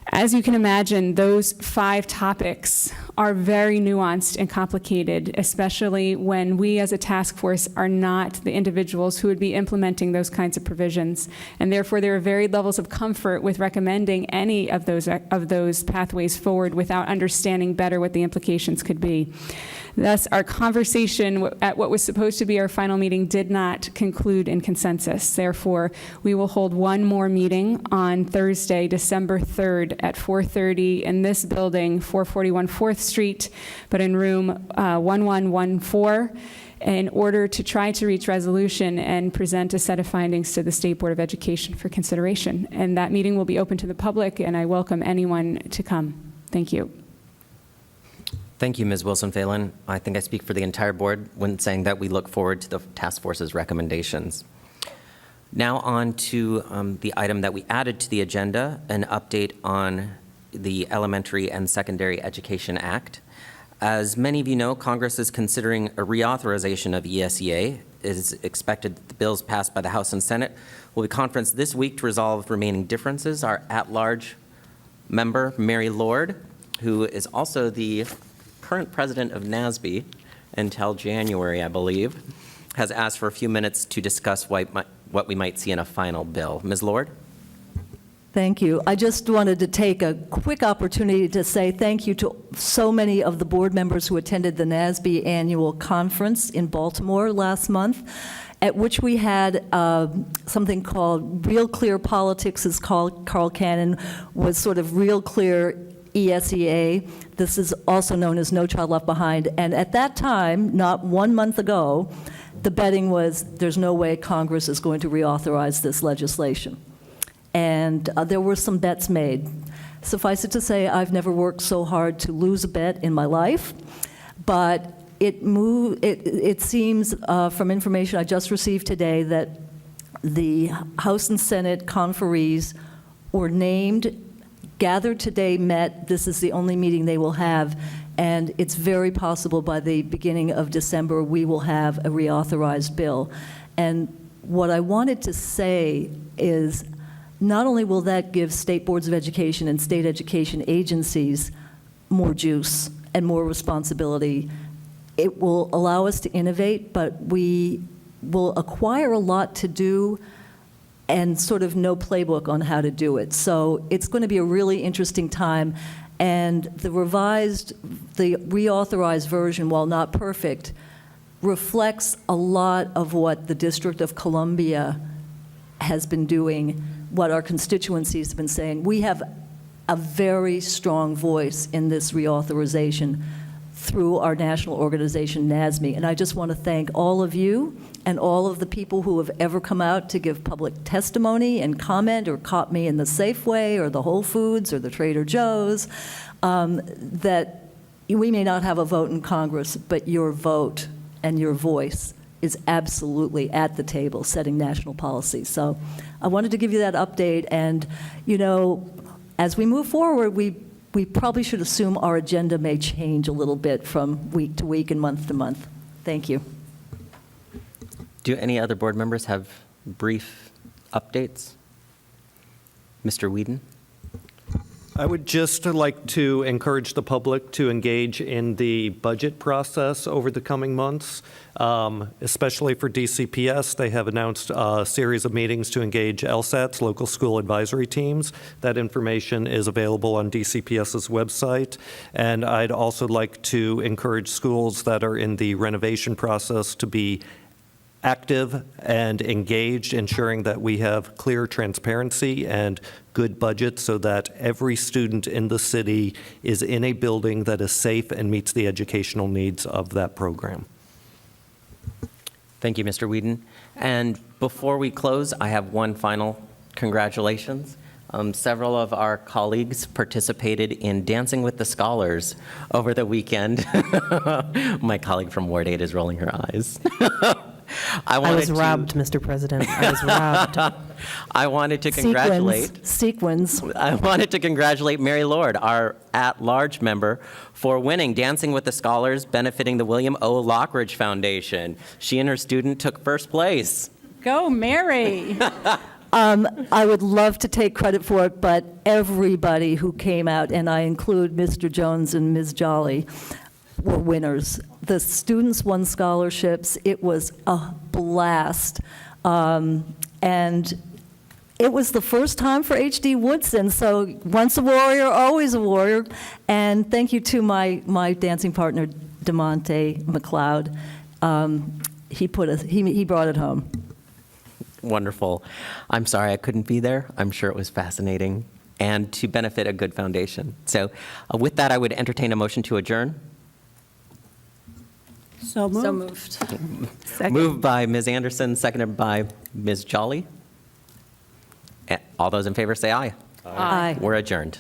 As you can imagine, those 5 topics are very nuanced and complicated, especially when we as a task force are not the individuals who would be implementing those kinds of provisions. And therefore, there are varied levels of comfort with recommending any of those pathways forward without understanding better what the implications could be. Thus, our conversation at what was supposed to be our final meeting did not conclude in consensus. Therefore, we will hold one more meeting on Thursday, December 3rd at 4:30 in this building, 441 4th Street, but in room 1114, in order to try to reach resolution and present a set of findings to the State Board of Education for consideration. And that meeting will be open to the public, and I welcome anyone to come. Thank you. Thank you, Ms. Wilson-Phelan. I think I speak for the entire board when saying that we look forward to the task force's recommendations. Now on to the item that we added to the agenda, an update on the Elementary and Secondary Education Act. As many of you know, Congress is considering a reauthorization of ESEA. It is expected that the bills passed by the House and Senate will be conferenced this week to resolve remaining differences. Our at-large member, Mary Lord, who is also the current president of NASB until January, I believe, has asked for a few minutes to discuss what we might see in a final bill. Ms. Lord? Thank you. I just wanted to take a quick opportunity to say thank you to so many of the board members who attended the NASB annual conference in Baltimore last month, at which we had something called Real Clear Politics, as Carl Cannon was sort of Real Clear ESEA. This is also known as No Child Left Behind. And at that time, not 1 month ago, the betting was there's no way Congress is going to reauthorize this legislation. And there were some bets made. Suffice it to say, I've never worked so hard to lose a bet in my life, but it seems from information I just received today that the House and Senate conferees were named, gathered today, met. This is the only meeting they will have, and it's very possible by the beginning of December we will have a reauthorized bill. And what I wanted to say is not only will that give state boards of education and state education agencies more juice and more responsibility, it will allow us to innovate, but we will acquire a lot to do and sort of no playbook on how to do it. So it's going to be a really interesting time, and the reauthorized version, while not perfect, reflects a lot of what the District of Columbia has been doing, what our constituencies have been saying. We have a very strong voice in this reauthorization through our national organization, NASME. And I just want to thank all of you and all of the people who have ever come out to give public testimony and comment or caught me in the Safeway or the Whole Foods or the Trader Joe's, that we may not have a vote in Congress, but your vote and your voice is absolutely at the table setting national policy. So I wanted to give you that update. And, you know, as we move forward, we probably should assume our agenda may change a little bit from week to week and month to month. Thank you. Do any other board members have brief updates? Mr. Whedon? I would just like to encourage the public to engage in the budget process over the coming months, especially for DCPS. They have announced a series of meetings to engage LSATs, local school advisory teams. That information is available on DCPS's website. And I'd also like to encourage schools that are in the renovation process to be active and engaged, ensuring that we have clear transparency and good budget so that every student in the city is in a building that is safe and meets the educational needs of that program. Thank you, Mr. Whedon. And before we close, I have one final congratulations. Several of our colleagues participated in Dancing with the Scholars over the weekend. My colleague from Ward 8 is rolling her eyes. I was robbed, Mr. President. I was robbed. I wanted to congratulate. Sequins. I wanted to congratulate Mary Lord, our at-large member, for winning Dancing with the Scholars, benefiting the William O. Lockridge Foundation. She and her student took first place. Go, Mary. I would love to take credit for it, but everybody who came out, and I include Mr. Jones and Ms. Jolly, were winners. The students won scholarships. It was a blast. And it was the first time for H.D. Woodson, so once a warrior, always a warrior. And thank you to my dancing partner, DeMonte McLeod. He brought it home. Wonderful. I'm sorry I couldn't be there. I'm sure it was fascinating and to benefit a good foundation. So with that, I would entertain a motion to adjourn. So moved. So moved. Second. Moved by Ms. Anderson, seconded by Ms. Jolly. All those in favor say aye. Aye. We're adjourned.